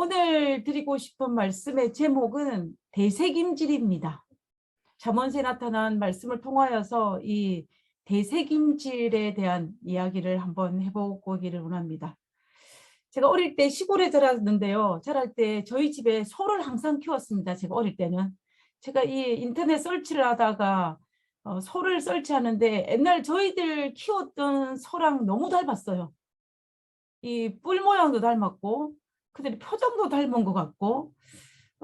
오늘 드리고 싶은 말씀의 제목은 대색임질입니다. 잠언서에 나타난 말씀을 통하여서 이 대색임질에 대한 이야기를 한번 해보기를 원합니다. 제가 어릴 때 시골에 자랐는데요. 자랄 때 저희 집에 소를 항상 키웠습니다. 제가 어릴 때는. 제가 이 인터넷 서치를 하다가 소를 서치하는데 옛날 저희들 키웠던 소랑 너무 닮았어요. 이 뿔 모양도 닮았고 그들이 표정도 닮은 것 같고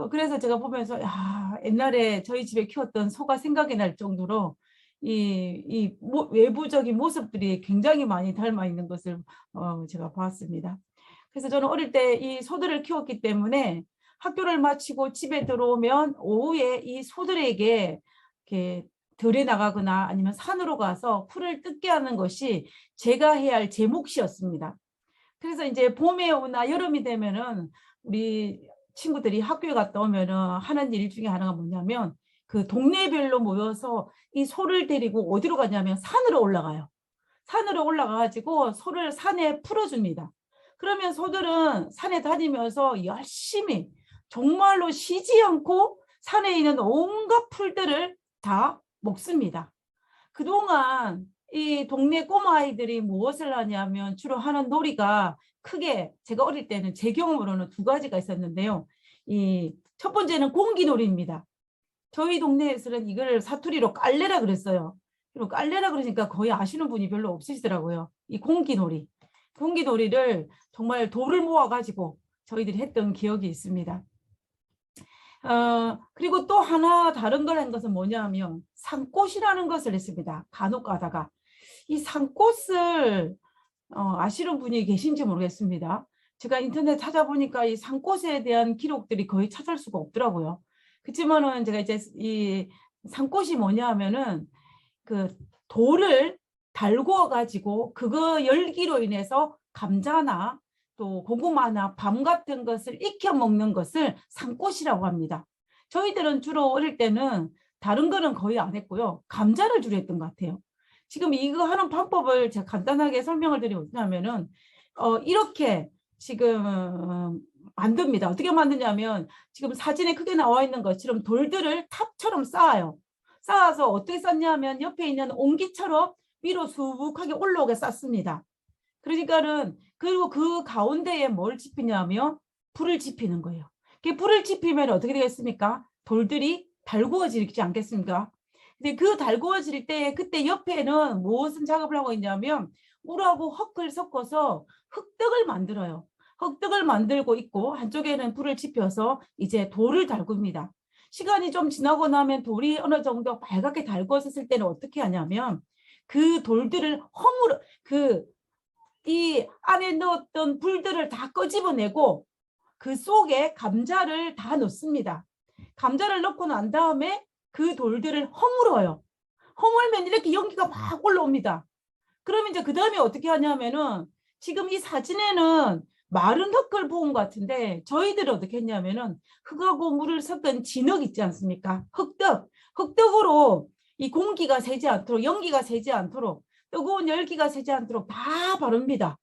그래서 제가 보면서 야, 옛날에 저희 집에 키웠던 소가 생각이 날 정도로 외부적인 모습들이 굉장히 많이 닮아 있는 것을 제가 봤습니다. 그래서 저는 어릴 때 이 소들을 키웠기 때문에 학교를 마치고 집에 들어오면 오후에 이 소들에게 이렇게 들에 나가거나 아니면 산으로 가서 풀을 뜯게 하는 것이 제가 해야 할 제 몫이었습니다. 그래서 이제 봄에 오나 여름이 되면은 우리 친구들이 학교에 갔다 오면은 하는 일 중에 하나가 뭐냐면 그 동네별로 모여서 이 소를 데리고 어디로 가냐면 산으로 올라가요. 산으로 올라가 가지고 소를 산에 풀어줍니다. 그러면 소들은 산에 다니면서 열심히 정말로 쉬지 않고 산에 있는 온갖 풀들을 다 먹습니다. 그동안 이 동네 꼬마아이들이 무엇을 하냐면 주로 하는 놀이가 크게 제가 어릴 때는 제 경험으로는 두 가지가 있었는데요. 이 첫 번째는 공기놀이입니다. 저희 동네에서는 이걸 사투리로 깔래라 그랬어요. 그리고 깔래라 그러니까 거의 아시는 분이 별로 없으시더라고요. 이 공기놀이. 공기놀이를 정말 돌을 모아가지고 저희들이 했던 기억이 있습니다. 그리고 또 하나 다른 걸 한 것은 뭐냐면 산꽃이라는 것을 했습니다. 간혹 가다가 이 산꽃을 아시는 분이 계신지 모르겠습니다. 제가 인터넷 찾아보니까 이 산꽃에 대한 기록들이 거의 찾을 수가 없더라고요. 그렇지만은 제가 이제 이 산꽃이 뭐냐 하면은 그 돌을 달구어 가지고 그거 열기로 인해서 감자나 또 고구마나 밤 같은 것을 익혀 먹는 것을 산꽃이라고 합니다. 저희들은 주로 어릴 때는 다른 거는 거의 안 했고요. 감자를 주로 했던 것 같아요. 지금 이거 하는 방법을 제가 간단하게 설명을 드리면은 이렇게 지금 만듭니다. 어떻게 만드냐면 지금 사진에 크게 나와 있는 것처럼 돌들을 탑처럼 쌓아요. 쌓아서 어떻게 쌓냐면 옆에 있는 옹기처럼 위로 수북하게 올라오게 쌓습니다. 그러니까는 그리고 그 가운데에 뭘 지피냐면 불을 지피는 거예요. 불을 지피면 어떻게 되겠습니까? 돌들이 달구어지지 않겠습니까? 근데 그 달구어질 때 그때 옆에는 무슨 작업을 하고 있냐면 물하고 흙을 섞어서 흙떡을 만들어요. 흙떡을 만들고 있고 한쪽에는 불을 지펴서 이제 돌을 달굽니다. 시간이 좀 지나고 나면 돌이 어느 정도 빨갛게 달구어졌을 때는 어떻게 하냐면 그 돌들을 허물어 이 안에 넣었던 불들을 다 끄집어내고 그 속에 감자를 다 넣습니다. 감자를 넣고 난 다음에 그 돌들을 허물어요. 허물면 이렇게 연기가 막 올라옵니다. 그러면 이제 그 다음에 어떻게 하냐면은 지금 이 사진에는 마른 흙을 부은 것 같은데 저희들은 어떻게 했냐면은 흙하고 물을 섞은 진흙 있지 않습니까? 흙떡. 흙떡으로 이 공기가 새지 않도록 연기가 새지 않도록 뜨거운 열기가 새지 않도록 다 바릅니다.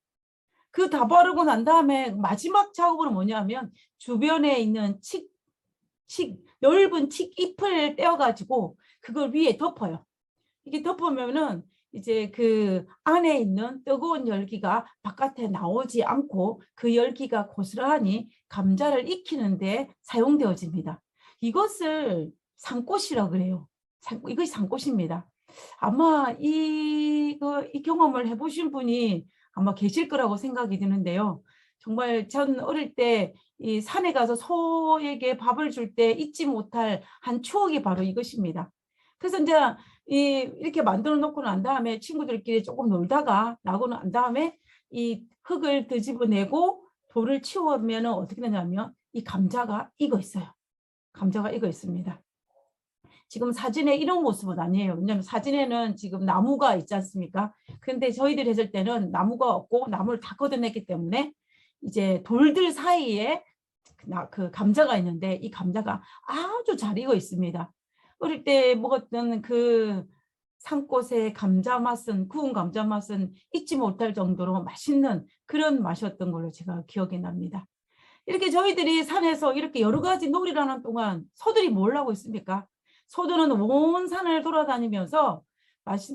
그 다 바르고 난 다음에 마지막 작업은 뭐냐면 주변에 있는 넓은 칡잎을 떼어가지고 그걸 위에 덮어요. 이게 덮으면은 이제 그 안에 있는 뜨거운 열기가 바깥에 나오지 않고 그 열기가 고스란히 감자를 익히는데 사용되어집니다. 이것을 산꽃이라고 그래요. 이것이 산꽃입니다. 아마 이 경험을 해보신 분이 아마 계실 거라고 생각이 드는데요. 정말 전 어릴 때 이 산에 가서 소에게 밥을 줄 때 잊지 못할 한 추억이 바로 이것입니다. 그래서 이제 이렇게 만들어 놓고 난 다음에 친구들끼리 조금 놀다가 나고 난 다음에 이 흙을 뒤집어내고 돌을 치우면 어떻게 되냐면 이 감자가 익어 있어요. 감자가 익어 있습니다. 지금 사진에 이런 모습은 아니에요. 왜냐하면 사진에는 지금 나무가 있지 않습니까? 근데 저희들이 했을 때는 나무가 없고 나무를 다 걷어냈기 때문에 이제 돌들 사이에 그 감자가 있는데 이 감자가 아주 잘 익어 있습니다. 어릴 때 먹었던 그 산꽃의 감자 맛은 구운 감자 맛은 잊지 못할 정도로 맛있는 그런 맛이었던 걸로 제가 기억이 납니다. 이렇게 저희들이 산에서 이렇게 여러 가지 놀이를 하는 동안 소들이 뭘 하고 있습니까? 소들은 온 산을 돌아다니면서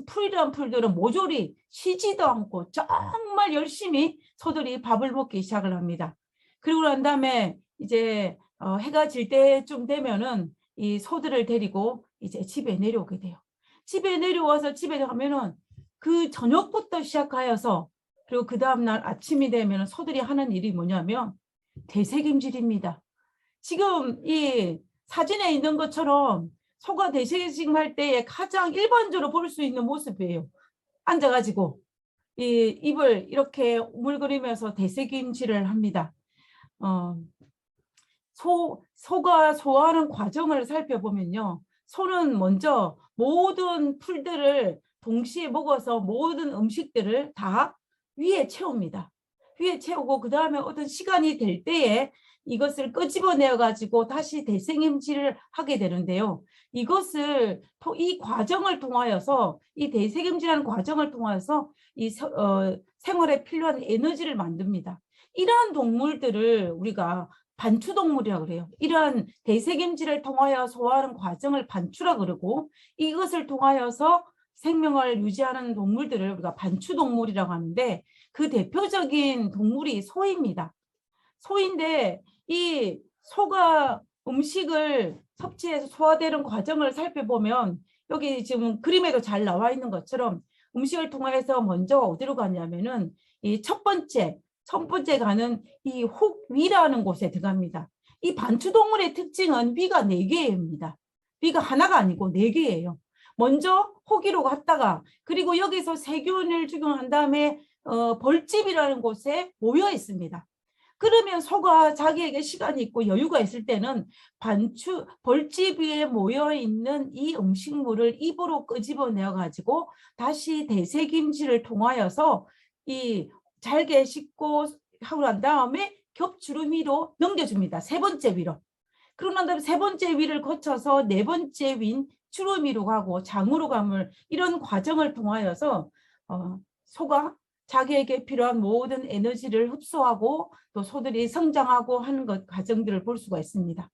풀이란 풀들은 모조리 쉬지도 않고 정말 열심히 소들이 밥을 먹기 시작을 합니다. 그리고 난 다음에 이제 해가 질 때쯤 되면은 이 소들을 데리고 이제 집에 내려오게 돼요. 집에 내려와서 집에 가면은 그 저녁부터 시작하여서 그리고 그 다음날 아침이 되면 소들이 하는 일이 뭐냐면 되새김질입니다. 지금 이 사진에 있는 것처럼 소가 되새김할 때에 가장 일반적으로 볼 수 있는 모습이에요. 앉아가지고 이 입을 이렇게 우물거리면서 되새김질을 합니다. 소가 소화하는 과정을 살펴보면요. 소는 먼저 모든 풀들을 동시에 먹어서 모든 음식들을 다 위에 채웁니다. 위에 채우고 그 다음에 어떤 시간이 될 때에 이것을 끄집어내어 가지고 다시 되새김질을 하게 되는데요. 이것을 이 과정을 통하여서 이 되새김질하는 과정을 통하여서 이 생활에 필요한 에너지를 만듭니다. 이러한 동물들을 우리가 반추동물이라고 그래요. 이러한 되새김질을 통하여 소화하는 과정을 반추라 그러고 이것을 통하여서 생명을 유지하는 동물들을 우리가 반추동물이라고 하는데 그 대표적인 동물이 소입니다. 소인데 이 소가 음식을 섭취해서 소화되는 과정을 살펴보면 여기 지금 그림에도 잘 나와 있는 것처럼 음식을 통해서 먼저 어디로 가냐면은 이 첫 번째 가는 이 혹위라는 곳에 들어갑니다. 이 반추동물의 특징은 위가 4개입니다. 위가 하나가 아니고 4개예요. 먼저 혹위로 갔다가 그리고 여기서 세균을 죽용한 다음에 벌집이라는 곳에 모여 있습니다. 그러면 소가 자기에게 시간이 있고 여유가 있을 때는 벌집 위에 모여있는 이 음식물을 입으로 끄집어내어 가지고 다시 되새김질을 통하여서 이 잘게 씻고 하고 난 다음에 겹주름 위로 넘겨줍니다. 3번째 위로. 그러고 난 다음에 3번째 위를 거쳐서 4번째 위 주름 위로 가고 장으로 가물 이런 과정을 통하여서 소가 자기에게 필요한 모든 에너지를 흡수하고 또 소들이 성장하고 하는 과정들을 볼 수가 있습니다.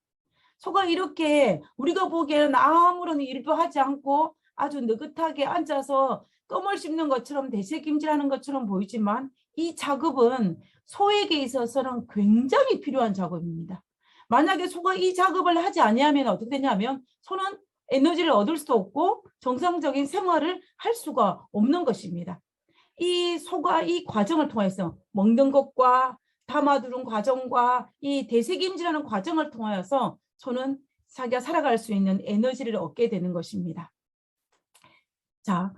소가 이렇게 우리가 보기에는 아무런 일도 하지 않고 아주 느긋하게 앉아서 껌을 씹는 것처럼 되새김질하는 것처럼 보이지만 이 작업은 소에게 있어서는 굉장히 필요한 작업입니다. 만약에 소가 이 작업을 하지 아니하면 어떻게 되냐면 소는 에너지를 얻을 수 없고 정상적인 생활을 할 수가 없는 것입니다. 이 소가 이 과정을 통해서 먹는 것과 담아두는 과정과 이 되새김질하는 과정을 통하여서 소는 자기가 살아갈 수 있는 에너지를 얻게 되는 것입니다. 자,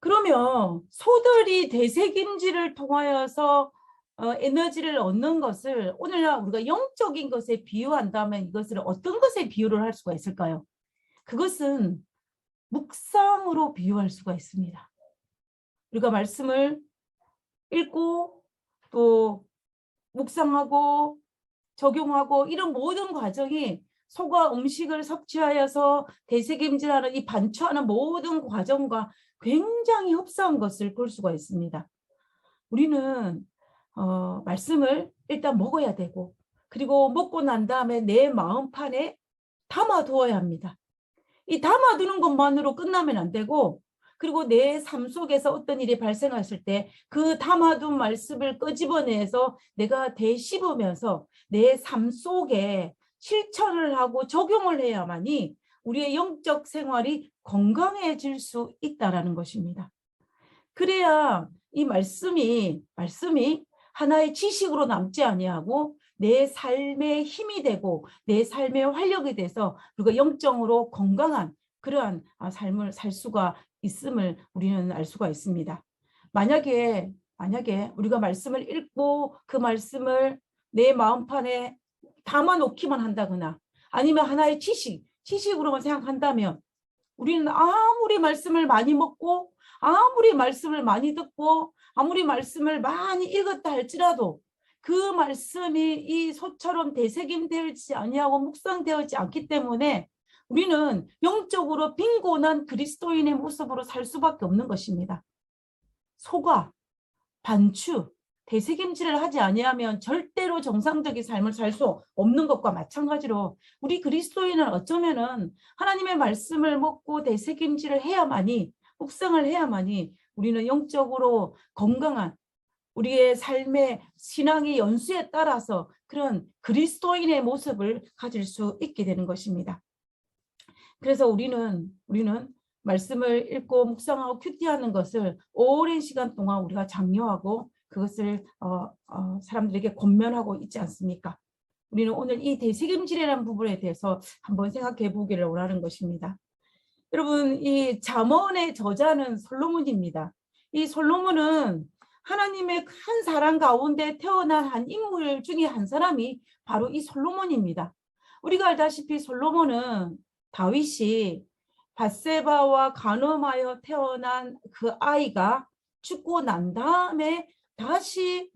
그러면 소들이 되새김질을 통하여서 에너지를 얻는 것을 오늘날 우리가 영적인 것에 비유한다면 이것을 어떤 것에 비유를 할 수가 있을까요? 그것은 묵상으로 비유할 수가 있습니다. 우리가 말씀을 읽고 또 묵상하고 적용하고 이런 모든 과정이 소가 음식을 섭취하여서 되새김질하는 이 반추하는 모든 과정과 굉장히 흡사한 것을 볼 수가 있습니다. 우리는 말씀을 일단 먹어야 되고 그리고 먹고 난 다음에 내 마음판에 담아두어야 합니다. 이 담아두는 것만으로 끝나면 안 되고 그리고 내 삶 속에서 어떤 일이 발생했을 때 그 담아둔 말씀을 끄집어내서 내가 되씹으면서 내 삶 속에 실천을 하고 적용을 해야만이 우리의 영적 생활이 건강해질 수 있다는 것입니다. 그래야 이 말씀이 하나의 지식으로 남지 아니하고 내 삶의 힘이 되고 내 삶의 활력이 돼서 우리가 영적으로 건강한 그러한 삶을 살 수가 있음을 우리는 알 수가 있습니다. 만약에 우리가 말씀을 읽고 그 말씀을 내 마음판에 담아놓기만 한다거나 아니면 하나의 지식으로만 생각한다면 우리는 아무리 말씀을 많이 먹고 아무리 말씀을 많이 듣고 아무리 말씀을 많이 읽었다 할지라도 그 말씀이 이 소처럼 되새김되지 아니하고 묵상되지 않기 때문에 우리는 영적으로 빈곤한 그리스도인의 모습으로 살 수밖에 없는 것입니다. 소가 반추, 되새김질을 하지 아니하면 절대로 정상적인 삶을 살 수 없는 것과 마찬가지로 우리 그리스도인은 어쩌면은 하나님의 말씀을 먹고 되새김질을 해야만이, 묵상을 해야만이 우리는 영적으로 건강한 우리의 삶의 신앙의 연수에 따라서 그런 그리스도인의 모습을 가질 수 있게 되는 것입니다. 그래서 우리는 말씀을 읽고 묵상하고 큐티하는 것을 오랜 시간 동안 우리가 장려하고 그것을 사람들에게 권면하고 있지 않습니까? 우리는 오늘 이 되새김질이라는 부분에 대해서 한번 생각해 보기를 원하는 것입니다. 여러분, 이 잠언의 저자는 솔로몬입니다. 이 솔로몬은 하나님의 큰 사랑 가운데 태어난 한 인물 중에 한 사람이 바로 이 솔로몬입니다. 우리가 알다시피 솔로몬은 다윗이 밧세바와 간음하여 태어난 그 아이가 죽고 난 다음에 다시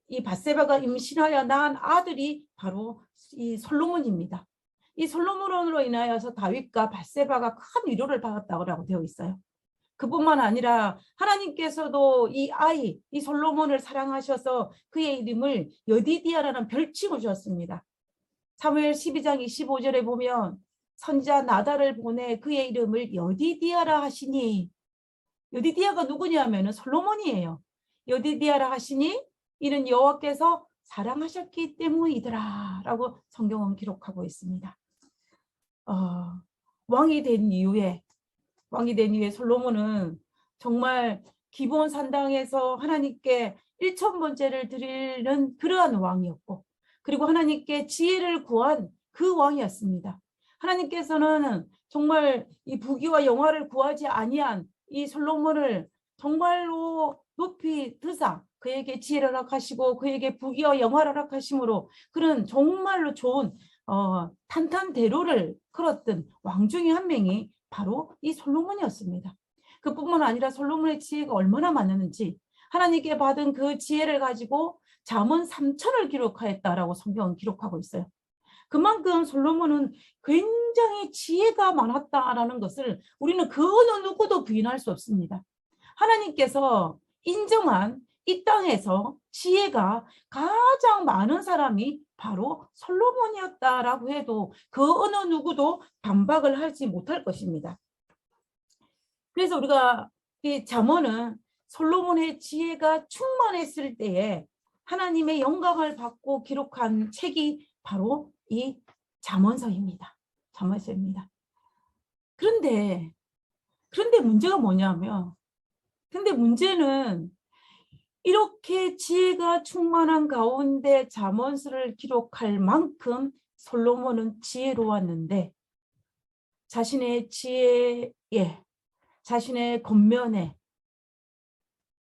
이 밧세바가 임신하여 낳은 아들이 바로 이 솔로몬입니다. 이 솔로몬으로 인하여서 다윗과 밧세바가 큰 위로를 받았다고 되어 있어요. 그뿐만 아니라 하나님께서도 이 솔로몬을 사랑하셔서 그의 이름을 여디디아라는 별칭을 주었습니다. 사무엘 12장 25절에 보면 선지자 나달을 보내 그의 이름을 여디디아라 하시니, 여디디아가 누구냐면 솔로몬이에요. 여디디아라 하시니 이는 여호와께서 사랑하셨기 때문이더라 라고 성경은 기록하고 있습니다. 왕이 된 이후에 솔로몬은 정말 기브온 산당에서 하나님께 1000번째를 드리는 그러한 왕이었고, 그리고 하나님께 지혜를 구한 그 왕이었습니다. 하나님께서는 정말 이 부귀와 영화를 구하지 아니한 이 솔로몬을 정말로 높이 드사 그에게 지혜를 허락하시고 그에게 부귀와 영화를 허락하심으로 그런 정말로 좋은 탄탄대로를 끌었던 왕 중에 한 명이 바로 이 솔로몬이었습니다. 그뿐만 아니라 솔로몬의 지혜가 얼마나 많았는지 하나님께 받은 그 지혜를 가지고 잠언 3천을 기록하였다라고 성경은 기록하고 있어요. 그만큼 솔로몬은 굉장히 지혜가 많았다라는 것을 우리는 그 어느 누구도 부인할 수 없습니다. 하나님께서 인정한 이 땅에서 지혜가 가장 많은 사람이 바로 솔로몬이었다라고 해도 그 어느 누구도 반박을 하지 못할 것입니다. 그래서 우리가 이 잠언은 솔로몬의 지혜가 충만했을 때에 하나님의 영광을 받고 기록한 책이 바로 이 잠언서입니다. 잠언서입니다. 그런데 문제가 뭐냐면, 문제는 이렇게 지혜가 충만한 가운데 잠언서를 기록할 만큼 솔로몬은 지혜로웠는데 자신의 지혜에, 자신의 권면에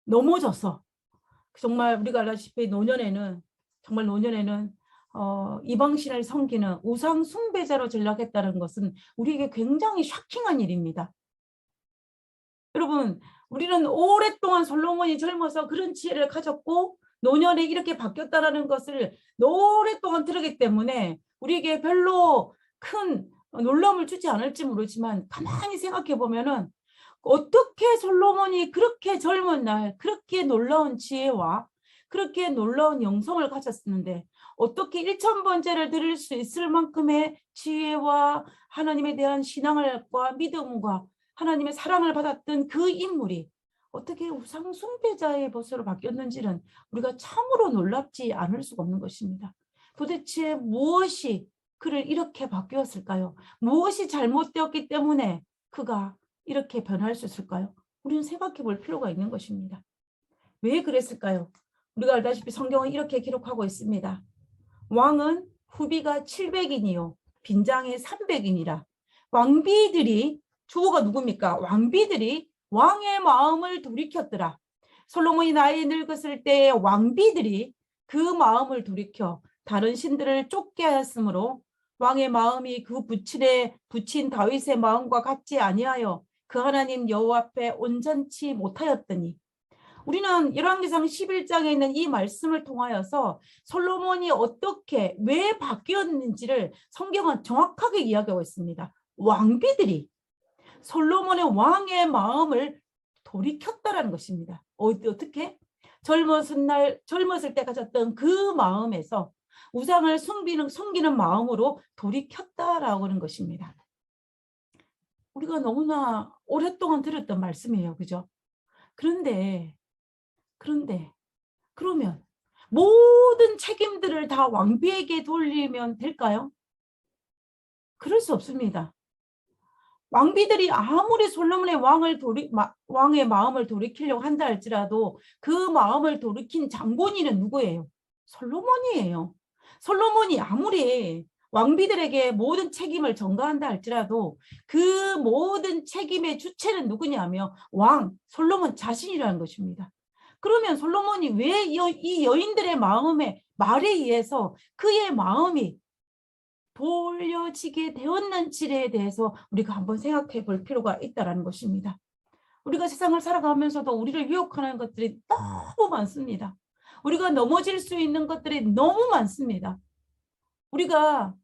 넘어져서 정말 우리가 알다시피 노년에는 이방신을 섬기는 우상 숭배자로 전락했다는 것은 우리에게 굉장히 쇼킹한 일입니다. 여러분, 우리는 오랫동안 솔로몬이 젊어서 그런 지혜를 가졌고 노년에 이렇게 바뀌었다는 것을 오랫동안 들었기 때문에 우리에게 별로 큰 놀라움을 주지 않을지 모르지만 가만히 생각해 보면은 어떻게 솔로몬이 그렇게 젊은 날 그렇게 놀라운 지혜와 그렇게 놀라운 영성을 가졌었는데 어떻게 1000번째를 드릴 수 있을 만큼의 지혜와 하나님에 대한 신앙과 믿음과 하나님의 사랑을 받았던 그 인물이 어떻게 우상 숭배자의 모습으로 바뀌었는지는 우리가 참으로 놀랍지 않을 수가 없는 것입니다. 도대체 무엇이 그를 이렇게 바뀌었을까요? 무엇이 잘못되었기 때문에 그가 이렇게 변할 수 있을까요? 우리는 생각해 볼 필요가 있는 것입니다. 왜 그랬을까요? 우리가 알다시피 성경은 이렇게 기록하고 있습니다. 왕은 후비가 700인이요 빈장이 300인이라. 왕비들이, 주어가 누굽니까? 왕비들이 왕의 마음을 돌이켰더라. 솔로몬이 나이 늙었을 때의 왕비들이 그 마음을 돌이켜 다른 신들을 쫓게 하였으므로 왕의 마음이 그 부친 다윗의 마음과 같지 아니하여 그 하나님 여호와 앞에 온전치 못하였더니. 우리는 열왕기상 11장에 있는 이 말씀을 통하여서 솔로몬이 어떻게 왜 바뀌었는지를 성경은 정확하게 이야기하고 있습니다. 왕비들이 솔로몬의 왕의 마음을 돌이켰다라는 것입니다. 어떻게? 젊었을 때 가졌던 그 마음에서 우상을 숨기는 마음으로 돌이켰다라고 하는 것입니다. 우리가 너무나 오랫동안 들었던 말씀이에요. 그죠? 그런데 그러면 모든 책임들을 다 왕비에게 돌리면 될까요? 그럴 수 없습니다. 왕비들이 아무리 솔로몬의 왕의 마음을 돌이키려고 한다 할지라도 그 마음을 돌이킨 장본인은 누구예요? 솔로몬이에요. 솔로몬이 아무리 왕비들에게 모든 책임을 전가한다 할지라도 그 모든 책임의 주체는 누구냐면 왕 솔로몬 자신이라는 것입니다. 그러면 솔로몬이 왜 이 여인들의 마음에 말에 의해서 그의 마음이 돌려지게 되었는지에 대해서 우리가 한번 생각해 볼 필요가 있다는 것입니다. 우리가 세상을 살아가면서도 우리를 유혹하는 것들이 너무 많습니다. 우리가 넘어질 수 있는 것들이 너무 많습니다. 우리가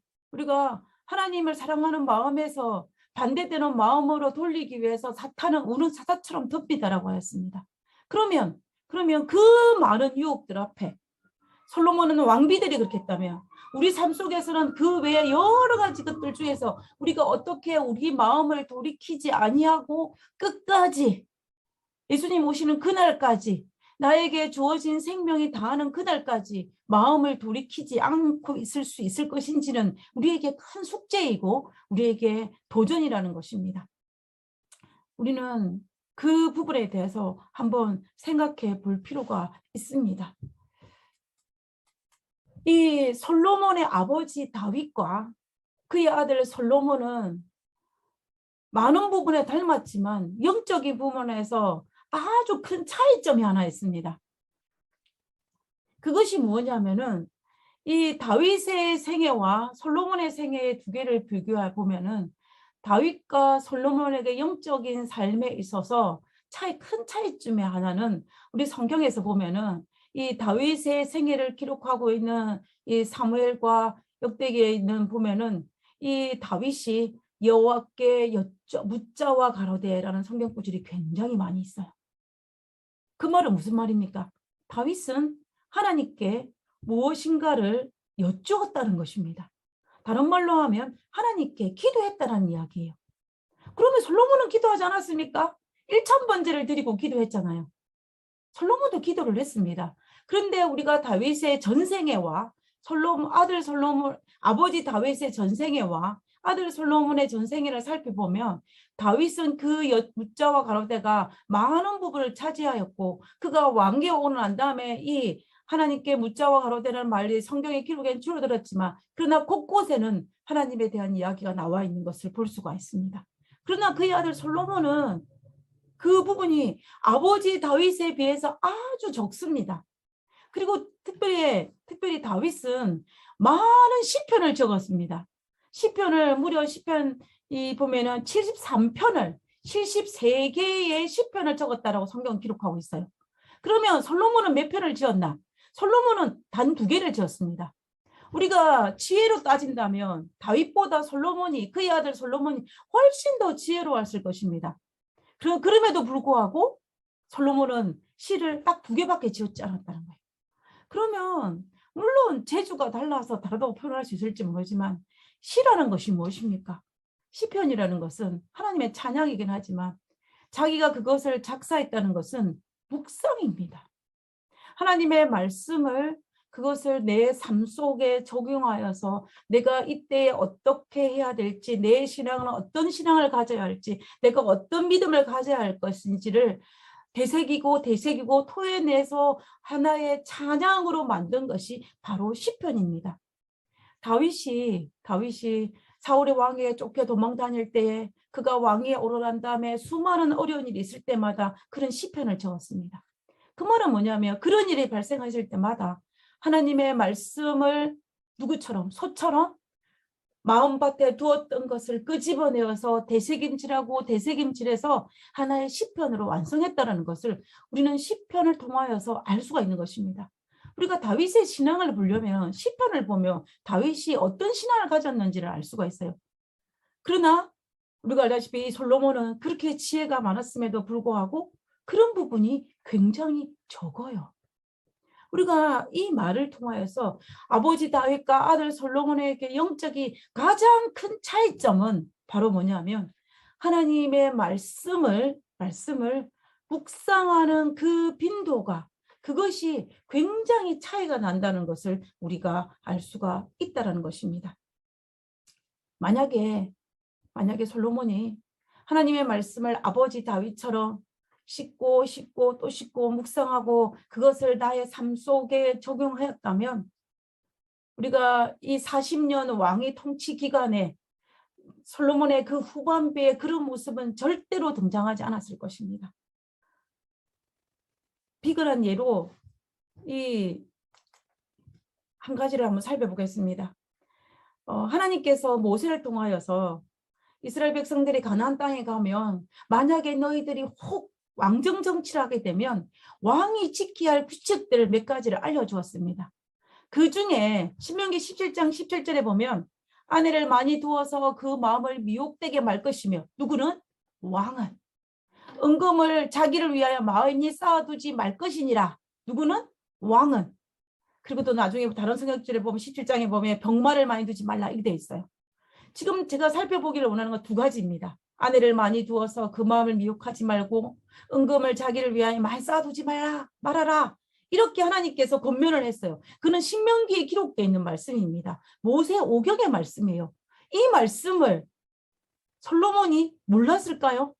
하나님을 사랑하는 마음에서 반대되는 마음으로 돌리기 위해서 사탄은 우는 사자처럼 덮이다라고 하였습니다. 그러면 그 많은 유혹들 앞에 솔로몬은 왕비들이 그렇게 했다면 우리 삶 속에서는 그 외에 여러 가지 것들 중에서 우리가 어떻게 우리 마음을 돌이키지 아니하고 끝까지 예수님 오시는 그날까지 나에게 주어진 생명이 다하는 그날까지 마음을 돌이키지 않고 있을 수 있을 것인지는 우리에게 큰 숙제이고 우리에게 도전이라는 것입니다. 우리는 그 부분에 대해서 한번 생각해 볼 필요가 있습니다. 이 솔로몬의 아버지 다윗과 그의 아들 솔로몬은 많은 부분에 닮았지만 영적인 부분에서 아주 큰 차이점이 하나 있습니다. 그것이 뭐냐면은 이 다윗의 생애와 솔로몬의 생애의 두 개를 비교해 보면은 다윗과 솔로몬에게 영적인 삶에 있어서 큰 차이점의 하나는 우리 성경에서 보면은 이 다윗의 생애를 기록하고 있는 이 사무엘과 역대기에 있는 보면은 이 다윗이 여호와께 묻자와 가로되라는 성경 구절이 굉장히 많이 있어요. 그 말은 무슨 말입니까? 다윗은 하나님께 무엇인가를 여쭈었다는 것입니다. 다른 말로 하면 하나님께 기도했다는 이야기예요. 그러면 솔로몬은 기도하지 않았습니까? 1,000번제를 드리고 기도했잖아요. 솔로몬도 기도를 했습니다. 그런데 우리가 다윗의 전생애와 아버지 다윗의 전생애와 아들 솔로몬의 전생애를 살펴보면 다윗은 그 묻자와 가로대가 많은 부분을 차지하였고 그가 왕위에 오고 난 다음에 이 하나님께 묻자와 가로대라는 말이 성경의 기록엔 줄어들었지만 그러나 곳곳에는 하나님에 대한 이야기가 나와 있는 것을 볼 수가 있습니다. 그러나 그의 아들 솔로몬은 그 부분이 아버지 다윗에 비해서 아주 적습니다. 그리고 특별히 다윗은 많은 시편을 적었습니다. 시편을 무려 시편이 보면은 73개의 시편을 적었다라고 성경 기록하고 있어요. 그러면 솔로몬은 몇 편을 지었나? 솔로몬은 단 2개를 지었습니다. 우리가 지혜로 따진다면 다윗보다 그의 아들 솔로몬이 훨씬 더 지혜로웠을 것입니다. 그럼에도 불구하고 솔로몬은 시를 딱 2개밖에 지었지 않았다는 거예요. 그러면 물론 재주가 달라서 다르다고 표현할 수 있을지 모르지만 시라는 것이 무엇입니까? 시편이라는 것은 하나님의 찬양이긴 하지만 자기가 그것을 작사했다는 것은 묵상입니다. 하나님의 말씀을 그것을 내 삶 속에 적용하여서 내가 이때에 어떻게 해야 될지 내 신앙은 어떤 신앙을 가져야 할지 내가 어떤 믿음을 가져야 할 것인지를 되새기고 토해내서 하나의 찬양으로 만든 것이 바로 시편입니다. 다윗이 사울의 왕위에 쫓겨 도망 다닐 때에 그가 왕위에 오르난 다음에 수많은 어려운 일이 있을 때마다 그런 시편을 적었습니다. 그 말은 뭐냐면 그런 일이 발생하실 때마다 하나님의 말씀을 소처럼 마음밭에 두었던 것을 끄집어내어서 되새김질해서 하나의 시편으로 완성했다는 것을 우리는 시편을 통하여서 알 수가 있는 것입니다. 우리가 다윗의 신앙을 보려면 시편을 보면 다윗이 어떤 신앙을 가졌는지를 알 수가 있어요. 그러나 우리가 알다시피 솔로몬은 그렇게 지혜가 많았음에도 불구하고 그런 부분이 굉장히 적어요. 우리가 이 말을 통하여서 아버지 다윗과 아들 솔로몬에게 영적인 가장 큰 차이점은 바로 뭐냐면 하나님의 말씀을 묵상하는 그 빈도가 그것이 굉장히 차이가 난다는 것을 우리가 알 수가 있다는 것입니다. 만약에 솔로몬이 하나님의 말씀을 아버지 다윗처럼 씻고 또 씻고 묵상하고 그것을 나의 삶 속에 적용하였다면 우리가 이 40년 왕의 통치 기간에 솔로몬의 그 후반부의 그런 모습은 절대로 등장하지 않았을 것입니다. 비근한 예로 이 한 가지를 한번 살펴보겠습니다. 하나님께서 모세를 통하여서 이스라엘 백성들이 가나안 땅에 가면 만약에 너희들이 혹 왕정 정치를 하게 되면 왕이 지켜야 할 규칙들을 몇 가지를 알려주었습니다. 그 중에 신명기 17장 17절에 보면 아내를 많이 두어서 그 마음을 미혹되게 말 것이며 누구는? 왕은. 은금을 자기를 위하여 마음이 쌓아두지 말 것이니라. 누구는? 왕은. 그리고 또 나중에 다른 성경절에 보면 17장에 보면 병마를 많이 두지 말라 이렇게 되어 있어요. 지금 제가 살펴보기를 원하는 건 두 가지입니다. 아내를 많이 두어서 그 마음을 미혹하지 말고 은금을 자기를 위하여 많이 쌓아두지 말아라. 이렇게 하나님께서 권면을 했어요. 그는 신명기에 기록되어 있는 말씀입니다. 모세 오경의 말씀이에요. 이 말씀을 솔로몬이 몰랐을까요?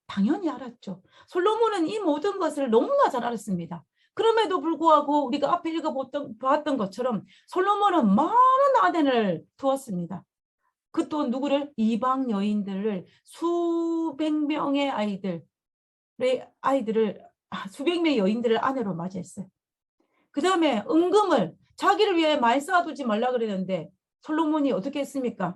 당연히 알았죠. 솔로몬은 이 모든 것을 너무나 잘 알았습니다. 그럼에도 불구하고 우리가 앞에 읽어봤던 것처럼 솔로몬은 많은 아내를 두었습니다. 그 또 누구를? 이방 여인들을 수백 명의 수백 명의 여인들을 아내로 맞이했어요. 그 다음에 은금을 자기를 위해 많이 쌓아두지 말라 그랬는데 솔로몬이 어떻게 했습니까?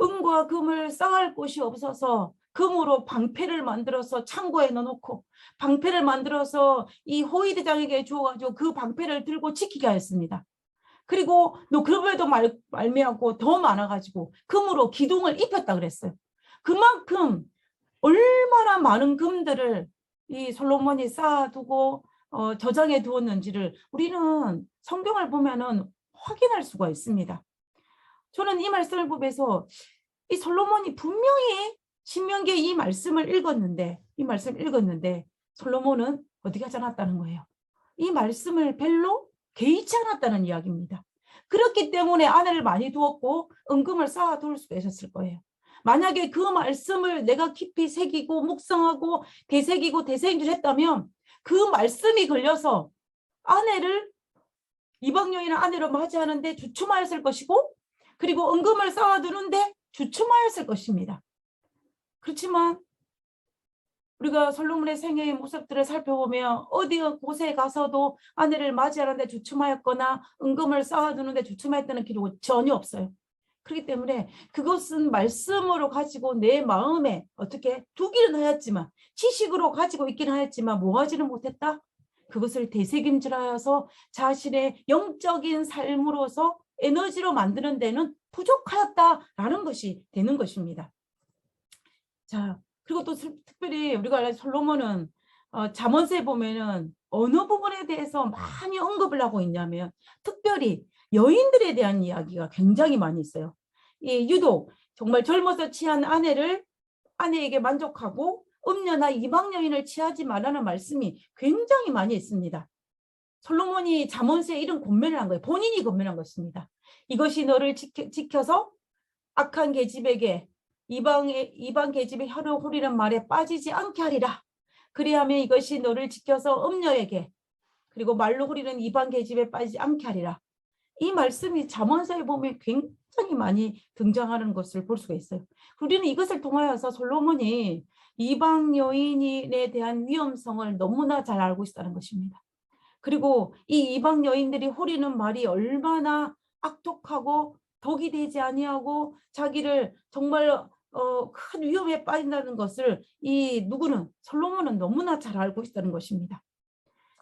은과 금을 쌓을 곳이 없어서 금으로 방패를 만들어서 창고에 넣어놓고 방패를 만들어서 이 호위대장에게 주어가지고 그 방패를 들고 지키게 하였습니다. 그리고 너 그럼에도 말미암고 더 많아가지고 금으로 기둥을 입혔다 그랬어요. 그만큼 얼마나 많은 금들을 이 솔로몬이 쌓아두고 저장해 두었는지를 우리는 성경을 보면은 확인할 수가 있습니다. 저는 이 말씀을 보면서 이 솔로몬이 분명히 신명기에 이 말씀을 읽었는데 솔로몬은 어떻게 하지 않았다는 거예요. 이 말씀을 별로 개의치 않았다는 이야기입니다. 그렇기 때문에 아내를 많이 두었고 은금을 쌓아둘 수가 있었을 거예요. 만약에 그 말씀을 내가 깊이 새기고 묵상하고 되새기고 되새김질했다면 그 말씀이 걸려서 이방 여인을 아내로 맞이하는데 주춤하였을 것이고 그리고 은금을 쌓아두는데 주춤하였을 것입니다. 그렇지만 우리가 솔로몬의 생애의 모습들을 살펴보면 어디 곳에 가서도 아내를 맞이하는데 주춤하였거나 은금을 쌓아두는데 주춤했다는 기록은 전혀 없어요. 그렇기 때문에 그것은 말씀으로 가지고 내 마음에 어떻게 두기는 하였지만 지식으로 가지고 있기는 하였지만 뭐 하지는 못했다? 그것을 되새김질하여서 자신의 영적인 삶으로서 에너지로 만드는 데는 부족하였다라는 것이 되는 것입니다. 자, 그리고 또 특별히 우리가 솔로몬은 잠언서에 보면은 어느 부분에 대해서 많이 언급을 하고 있냐면 특별히 여인들에 대한 이야기가 굉장히 많이 있어요. 유독 정말 젊어서 취한 아내에게 만족하고 음녀나 이방 여인을 취하지 말라는 말씀이 굉장히 많이 있습니다. 솔로몬이 잠언서에 이런 권면을 한 거예요. 본인이 권면한 것입니다. 이것이 너를 지켜서 악한 계집에게 이방 계집의 혀를 후리는 말에 빠지지 않게 하리라. 그리하면 이것이 너를 지켜서 음녀에게 그리고 말로 후리는 이방 계집에 빠지지 않게 하리라. 이 말씀이 잠언서에 보면 굉장히 많이 등장하는 것을 볼 수가 있어요. 우리는 이것을 통하여서 솔로몬이 이방 여인에 대한 위험성을 너무나 잘 알고 있다는 것입니다. 그리고 이 이방 여인들이 후리는 말이 얼마나 악독하고 덕이 되지 아니하고 자기를 정말 큰 위험에 빠진다는 것을 솔로몬은 너무나 잘 알고 있다는 것입니다.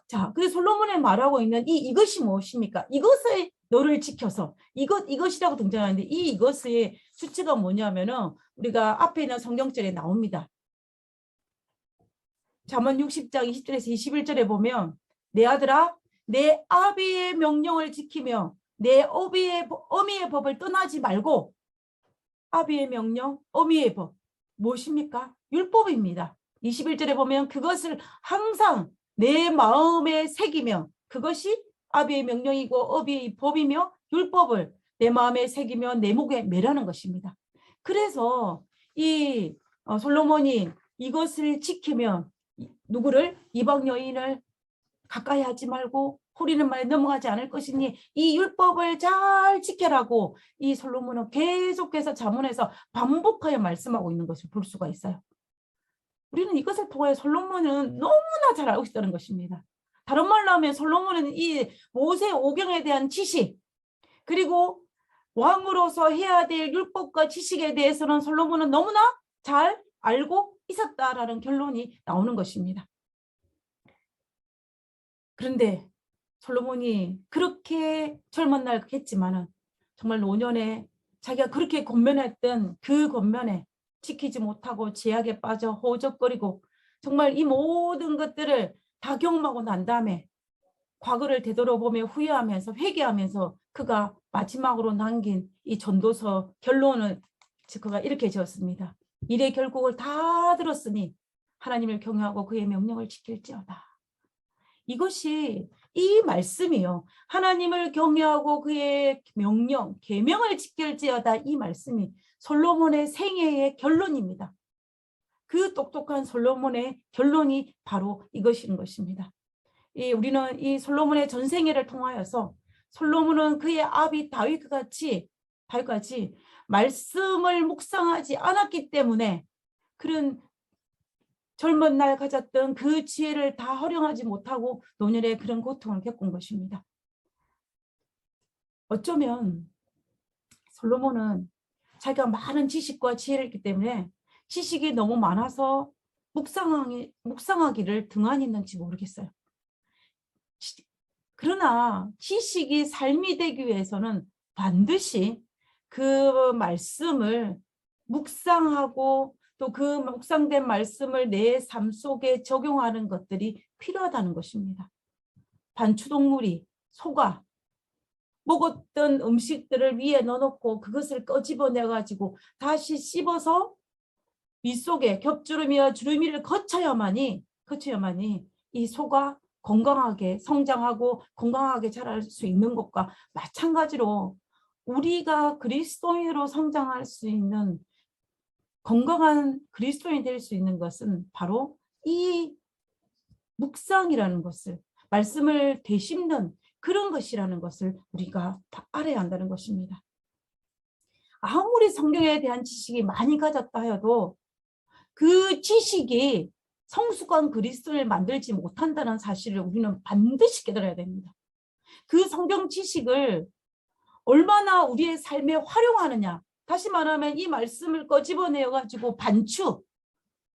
자, 그래서 솔로몬이 말하고 있는 이것이 무엇입니까? 이것을 너를 지켜서 이것이라고 등장하는데 이것의 주체가 뭐냐면은 우리가 앞에 있는 성경절에 나옵니다. 잠언 60장 20절에서 21절에 보면 내 아들아, 내 아비의 명령을 지키며 내 어미의 법을 떠나지 말고. 아비의 명령, 어미의 법 무엇입니까? 율법입니다. 21절에 보면 그것을 항상 내 마음에 새기며, 그것이 아비의 명령이고 어비의 법이며 율법을 내 마음에 새기며 내 목에 매라는 것입니다. 그래서 이 솔로몬이 이것을 지키면 누구를? 이방 여인을 가까이 하지 말고 호리는 말에 넘어가지 않을 것이니 이 율법을 잘 지켜라고 이 솔로몬은 계속해서 잠언에서 반복하여 말씀하고 있는 것을 볼 수가 있어요. 우리는 이것을 통해 솔로몬은 너무나 잘 알고 있다는 것입니다. 다른 말로 하면 솔로몬은 이 모세 오경에 대한 지식, 그리고 왕으로서 해야 될 율법과 지식에 대해서는 솔로몬은 너무나 잘 알고 있었다라는 결론이 나오는 것입니다. 그런데 솔로몬이 그렇게 젊은 날 했지만은 정말 노년에 자기가 그렇게 권면했던 그 권면에 지키지 못하고 제약에 빠져 허우적거리고 정말 이 모든 것들을 다 경험하고 난 다음에 과거를 되돌아보며 후회하면서 회개하면서 그가 마지막으로 남긴 이 전도서 결론을 그가 이렇게 지었습니다. 일의 결국을 다 들었으니 하나님을 경외하고 그의 명령을 지킬지어다. 이것이 이 말씀이요. 하나님을 경외하고 그의 명령, 계명을 지킬지어다. 이 말씀이 솔로몬의 생애의 결론입니다. 그 똑똑한 솔로몬의 결론이 바로 이것인 것입니다. 우리는 이 솔로몬의 전생애를 통하여서 솔로몬은 그의 아비 다윗같이 말씀을 묵상하지 않았기 때문에 그런 젊은 날 가졌던 그 지혜를 다 활용하지 못하고 노년에 그런 고통을 겪은 것입니다. 어쩌면 솔로몬은 자기가 많은 지식과 지혜를 했기 때문에 지식이 너무 많아서 묵상하기를 등한했는지 모르겠어요. 그러나 지식이 삶이 되기 위해서는 반드시 그 말씀을 묵상하고 또 그 묵상된 말씀을 내 삶 속에 적용하는 것들이 필요하다는 것입니다. 반추동물이 소가 먹었던 음식들을 위에 넣어놓고 그것을 꺼집어내가지고 다시 씹어서 윗속에 겹주름이와 주름이를 거쳐야만이 이 소가 건강하게 성장하고 건강하게 자랄 수 있는 것과 마찬가지로 우리가 그리스도인으로 성장할 수 있는 건강한 그리스도인이 될 수 있는 것은 바로 이 묵상이라는 것을, 말씀을 되씹는 그런 것이라는 것을 우리가 알아야 한다는 것입니다. 아무리 성경에 대한 지식이 많이 가졌다 해도 그 지식이 성숙한 그리스도를 만들지 못한다는 사실을 우리는 반드시 깨달아야 됩니다. 그 성경 지식을 얼마나 우리의 삶에 활용하느냐, 다시 말하면 이 말씀을 꺼집어내가지고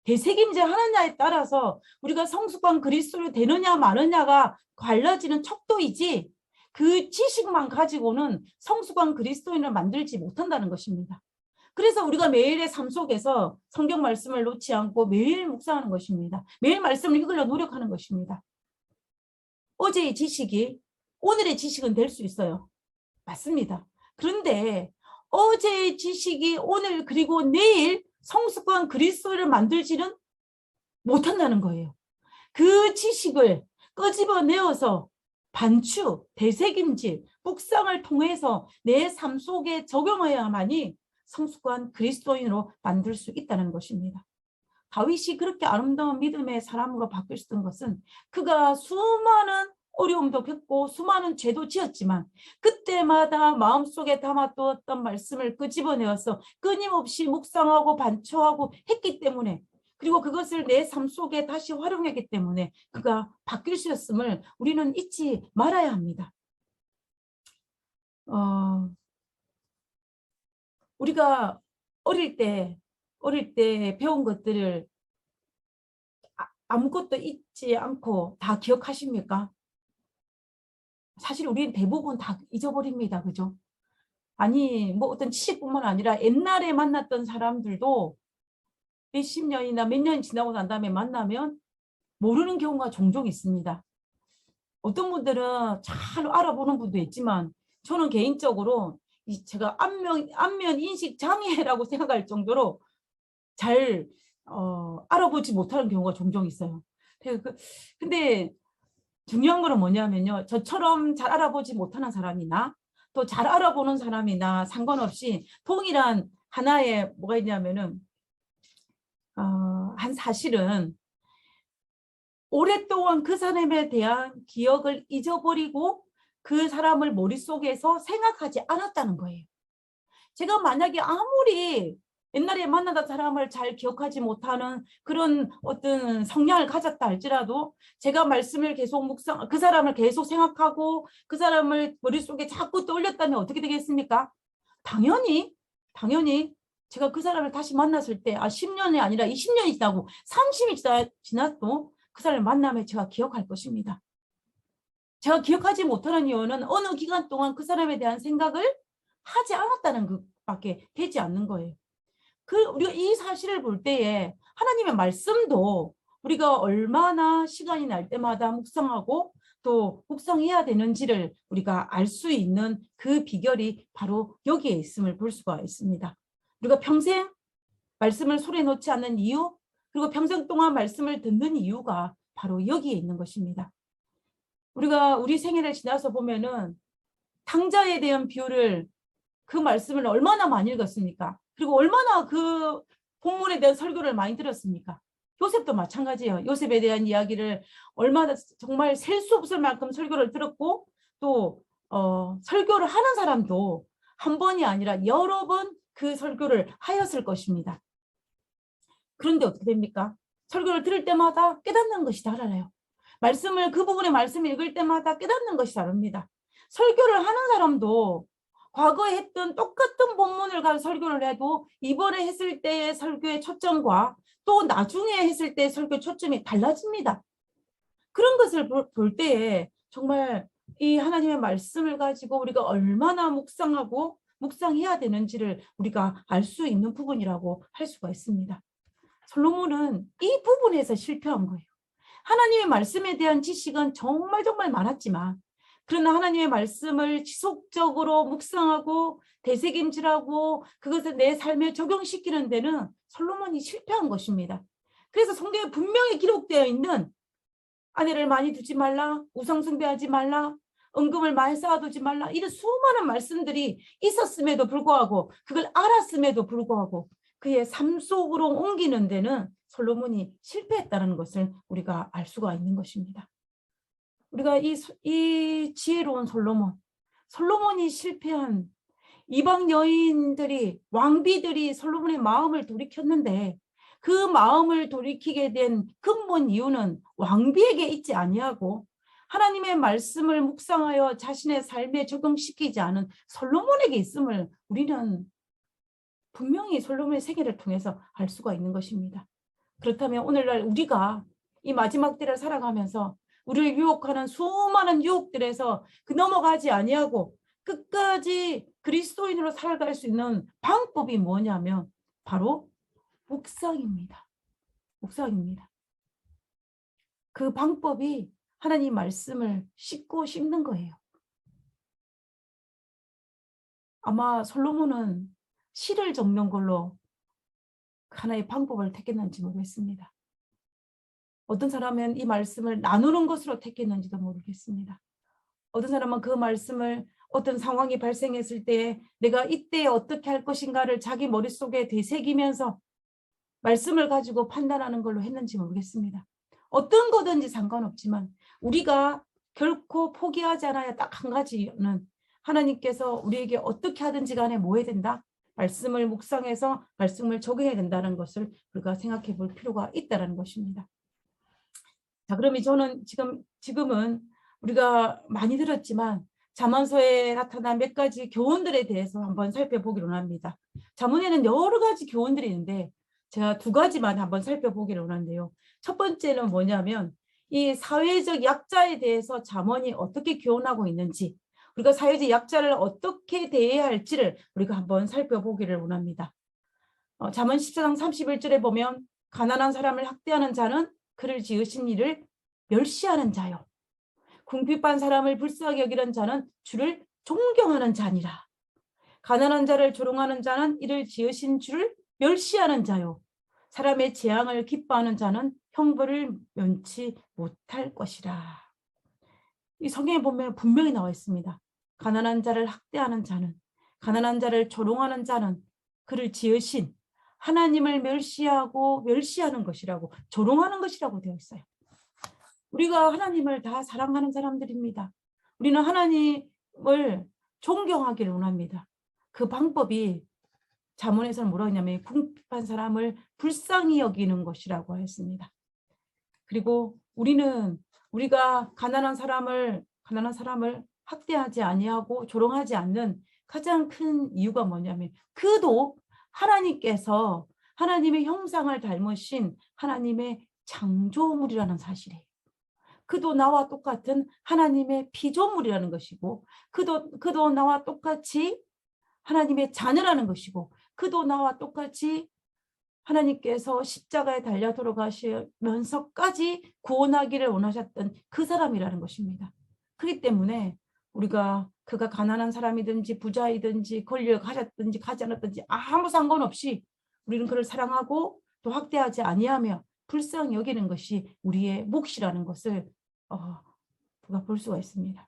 되새김질 하느냐에 따라서 우리가 성숙한 그리스도를 되느냐 마느냐가 갈라지는 척도이지 그 지식만 가지고는 성숙한 그리스도인을 만들지 못한다는 것입니다. 그래서 우리가 매일의 삶 속에서 성경 말씀을 놓지 않고 매일 묵상하는 것입니다. 매일 말씀을 읽으려 노력하는 것입니다. 어제의 지식이 오늘의 지식은 될 수 있어요. 맞습니다. 그런데 어제의 지식이 오늘 그리고 내일 성숙한 그리스도를 만들지는 못한다는 거예요. 그 지식을 끄집어내어서 되새김질, 묵상을 통해서 내 삶 속에 적용해야만이 성숙한 그리스도인으로 만들 수 있다는 것입니다. 다윗이 그렇게 아름다운 믿음의 사람으로 바뀔 수 있는 것은 그가 수많은 어려움도 겪고 수많은 죄도 지었지만 그때마다 마음속에 담아두었던 말씀을 끄집어내어서 끊임없이 묵상하고 반추하고 했기 때문에, 그리고 그것을 내 삶 속에 다시 활용했기 때문에 그가 바뀔 수 있음을 우리는 잊지 말아야 합니다. 우리가 어릴 때 배운 것들을 아무것도 잊지 않고 다 기억하십니까? 사실 우리는 대부분 다 잊어버립니다. 그죠? 아니 뭐 어떤 지식뿐만 아니라 옛날에 만났던 사람들도 몇십 년이나 몇 년이 지나고 난 다음에 만나면 모르는 경우가 종종 있습니다. 어떤 분들은 잘 알아보는 분도 있지만 저는 개인적으로 제가 안면 인식 장애라고 생각할 정도로 잘 알아보지 못하는 경우가 종종 있어요. 근데 중요한 거는 뭐냐면요. 저처럼 잘 알아보지 못하는 사람이나 또 잘 알아보는 사람이나 상관없이 동일한 하나의 뭐가 있냐면은 한 사실은 오랫동안 그 사람에 대한 기억을 잊어버리고 그 사람을 머릿속에서 생각하지 않았다는 거예요. 제가 만약에 아무리 옛날에 만나던 사람을 잘 기억하지 못하는 그런 어떤 성향을 가졌다 할지라도 제가 말씀을 계속 그 사람을 계속 생각하고 그 사람을 머릿속에 자꾸 떠올렸다면 어떻게 되겠습니까? 당연히 제가 그 사람을 다시 만났을 때 10년이 아니라 20년이 지나고 30이 지나도 그 사람을 만나면 제가 기억할 것입니다. 제가 기억하지 못하는 이유는 어느 기간 동안 그 사람에 대한 생각을 하지 않았다는 것밖에 되지 않는 거예요. 우리가 이 사실을 볼 때에 하나님의 말씀도 우리가 얼마나 시간이 날 때마다 묵상하고 또 묵상해야 되는지를 우리가 알 수 있는 그 비결이 바로 여기에 있음을 볼 수가 있습니다. 우리가 평생 말씀을 소리에 놓지 않는 이유, 그리고 평생 동안 말씀을 듣는 이유가 바로 여기에 있는 것입니다. 우리가 우리 생애를 지나서 보면은 탕자에 대한 비유를 그 말씀을 얼마나 많이 읽었습니까? 그리고 얼마나 그 본문에 대한 설교를 많이 들었습니까? 요셉도 마찬가지예요. 요셉에 대한 이야기를 얼마나 정말 셀 수 없을 만큼 설교를 들었고 또 설교를 하는 사람도 한 번이 아니라 여러 번 그 설교를 하였을 것입니다. 그런데 어떻게 됩니까? 설교를 들을 때마다 깨닫는 것이 달라요. 그 부분의 말씀을 읽을 때마다 깨닫는 것이 다릅니다. 설교를 하는 사람도 과거에 했던 똑같은 본문을 가지고 설교를 해도 이번에 했을 때의 설교의 초점과 또 나중에 했을 때의 설교의 초점이 달라집니다. 그런 것을 볼 때에 정말 이 하나님의 말씀을 가지고 우리가 얼마나 묵상해야 되는지를 우리가 알 수 있는 부분이라고 할 수가 있습니다. 솔로몬은 이 부분에서 실패한 거예요. 하나님의 말씀에 대한 지식은 정말 많았지만 그러나 하나님의 말씀을 지속적으로 묵상하고 되새김질하고 그것을 내 삶에 적용시키는 데는 솔로몬이 실패한 것입니다. 그래서 성경에 분명히 기록되어 있는 아내를 많이 두지 말라, 우상 숭배하지 말라, 은금을 많이 쌓아두지 말라 이런 수많은 말씀들이 있었음에도 불구하고 그걸 알았음에도 불구하고 그의 삶 속으로 옮기는 데는 솔로몬이 실패했다는 것을 우리가 알 수가 있는 것입니다. 우리가 이 지혜로운 솔로몬이 실패한 이방 여인들이 왕비들이 솔로몬의 마음을 돌이켰는데 그 마음을 돌이키게 된 근본 이유는 왕비에게 있지 아니하고 하나님의 말씀을 묵상하여 자신의 삶에 적용시키지 않은 솔로몬에게 있음을 우리는 분명히 솔로몬의 생애를 통해서 알 수가 있는 것입니다. 그렇다면 오늘날 우리가 이 마지막 때를 살아가면서 우리를 유혹하는 수많은 유혹들에서 넘어가지 아니하고 끝까지 그리스도인으로 살아갈 수 있는 방법이 뭐냐면 바로 묵상입니다. 그 방법이 하나님 말씀을 씹고 씹는 거예요. 아마 솔로몬은 시를 적는 걸로 하나의 방법을 택했는지 모르겠습니다. 어떤 사람은 이 말씀을 나누는 것으로 택했는지도 모르겠습니다. 어떤 사람은 그 말씀을 어떤 상황이 발생했을 때 내가 이때 어떻게 할 것인가를 자기 머릿속에 되새기면서 말씀을 가지고 판단하는 걸로 했는지 모르겠습니다. 어떤 거든지 상관없지만 우리가 결코 포기하지 않아야 딱 한 가지는 하나님께서 우리에게 어떻게 하든지 간에 뭐 해야 된다? 말씀을 묵상해서 말씀을 적용해야 된다는 것을 우리가 생각해 볼 필요가 있다는 것입니다. 자, 그러면 저는 지금은 우리가 많이 들었지만 잠언서에 나타난 몇 가지 교훈들에 대해서 한번 살펴보기로 합니다. 잠언에는 여러 가지 교훈들이 있는데 제가 두 가지만 한번 살펴보기로 하는데요. 첫 번째는 뭐냐면 이 사회적 약자에 대해서 잠언이 어떻게 교훈하고 있는지 우리가 사회적 약자를 어떻게 대해야 할지를 우리가 한번 살펴보기를 원합니다. 잠언 14장 31절에 보면 가난한 사람을 학대하는 자는 그를 지으신 이를 멸시하는 자요. 궁핍한 사람을 불쌍히 여기는 자는 주를 존경하는 자니라. 가난한 자를 조롱하는 자는 이를 지으신 주를 멸시하는 자요. 사람의 재앙을 기뻐하는 자는 형벌을 면치 못할 것이라. 이 성경에 보면 분명히 나와 있습니다. 가난한 자를 학대하는 자는, 가난한 자를 조롱하는 자는 그를 지으신 하나님을 멸시하는 것이라고, 조롱하는 것이라고 되어 있어요. 우리가 하나님을 다 사랑하는 사람들입니다. 우리는 하나님을 존경하기를 원합니다. 그 방법이 잠언에서는 뭐라고 했냐면 궁핍한 사람을 불쌍히 여기는 것이라고 했습니다. 그리고 우리가 가난한 사람을 학대하지 아니하고 조롱하지 않는 가장 큰 이유가 뭐냐면 그도 하나님께서 하나님의 형상을 닮으신 하나님의 창조물이라는 사실이에요. 그도 나와 똑같은 하나님의 피조물이라는 것이고 그도 나와 똑같이 하나님의 자녀라는 것이고 그도 나와 똑같이 하나님께서 십자가에 달려 돌아가시면서까지 구원하기를 원하셨던 그 사람이라는 것입니다. 그렇기 때문에 그가 가난한 사람이든지 부자이든지 권력을 가졌든지 가지 않았든지 아무 상관없이 우리는 그를 사랑하고 또 학대하지 아니하며 불쌍히 여기는 것이 우리의 몫이라는 것을 우리가 볼 수가 있습니다.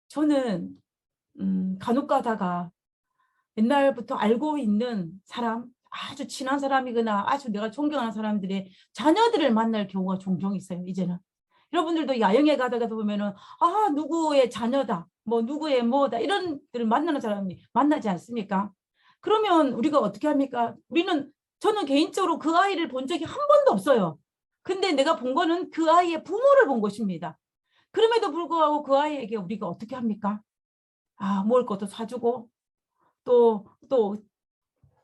저는 간혹 가다가 옛날부터 알고 있는 사람, 아주 친한 사람이거나 아주 내가 존경하는 사람들의 자녀들을 만날 경우가 종종 있어요. 이제는 여러분들도 야영에 가다가 보면은 누구의 자녀다, 뭐 누구의 뭐다 이런 들을 만나는 사람이 만나지 않습니까? 그러면 우리가 어떻게 합니까? 저는 개인적으로 그 아이를 본 적이 한 번도 없어요. 근데 내가 본 거는 그 아이의 부모를 본 것입니다. 그럼에도 불구하고 그 아이에게 우리가 어떻게 합니까? 먹을 것도 사주고 또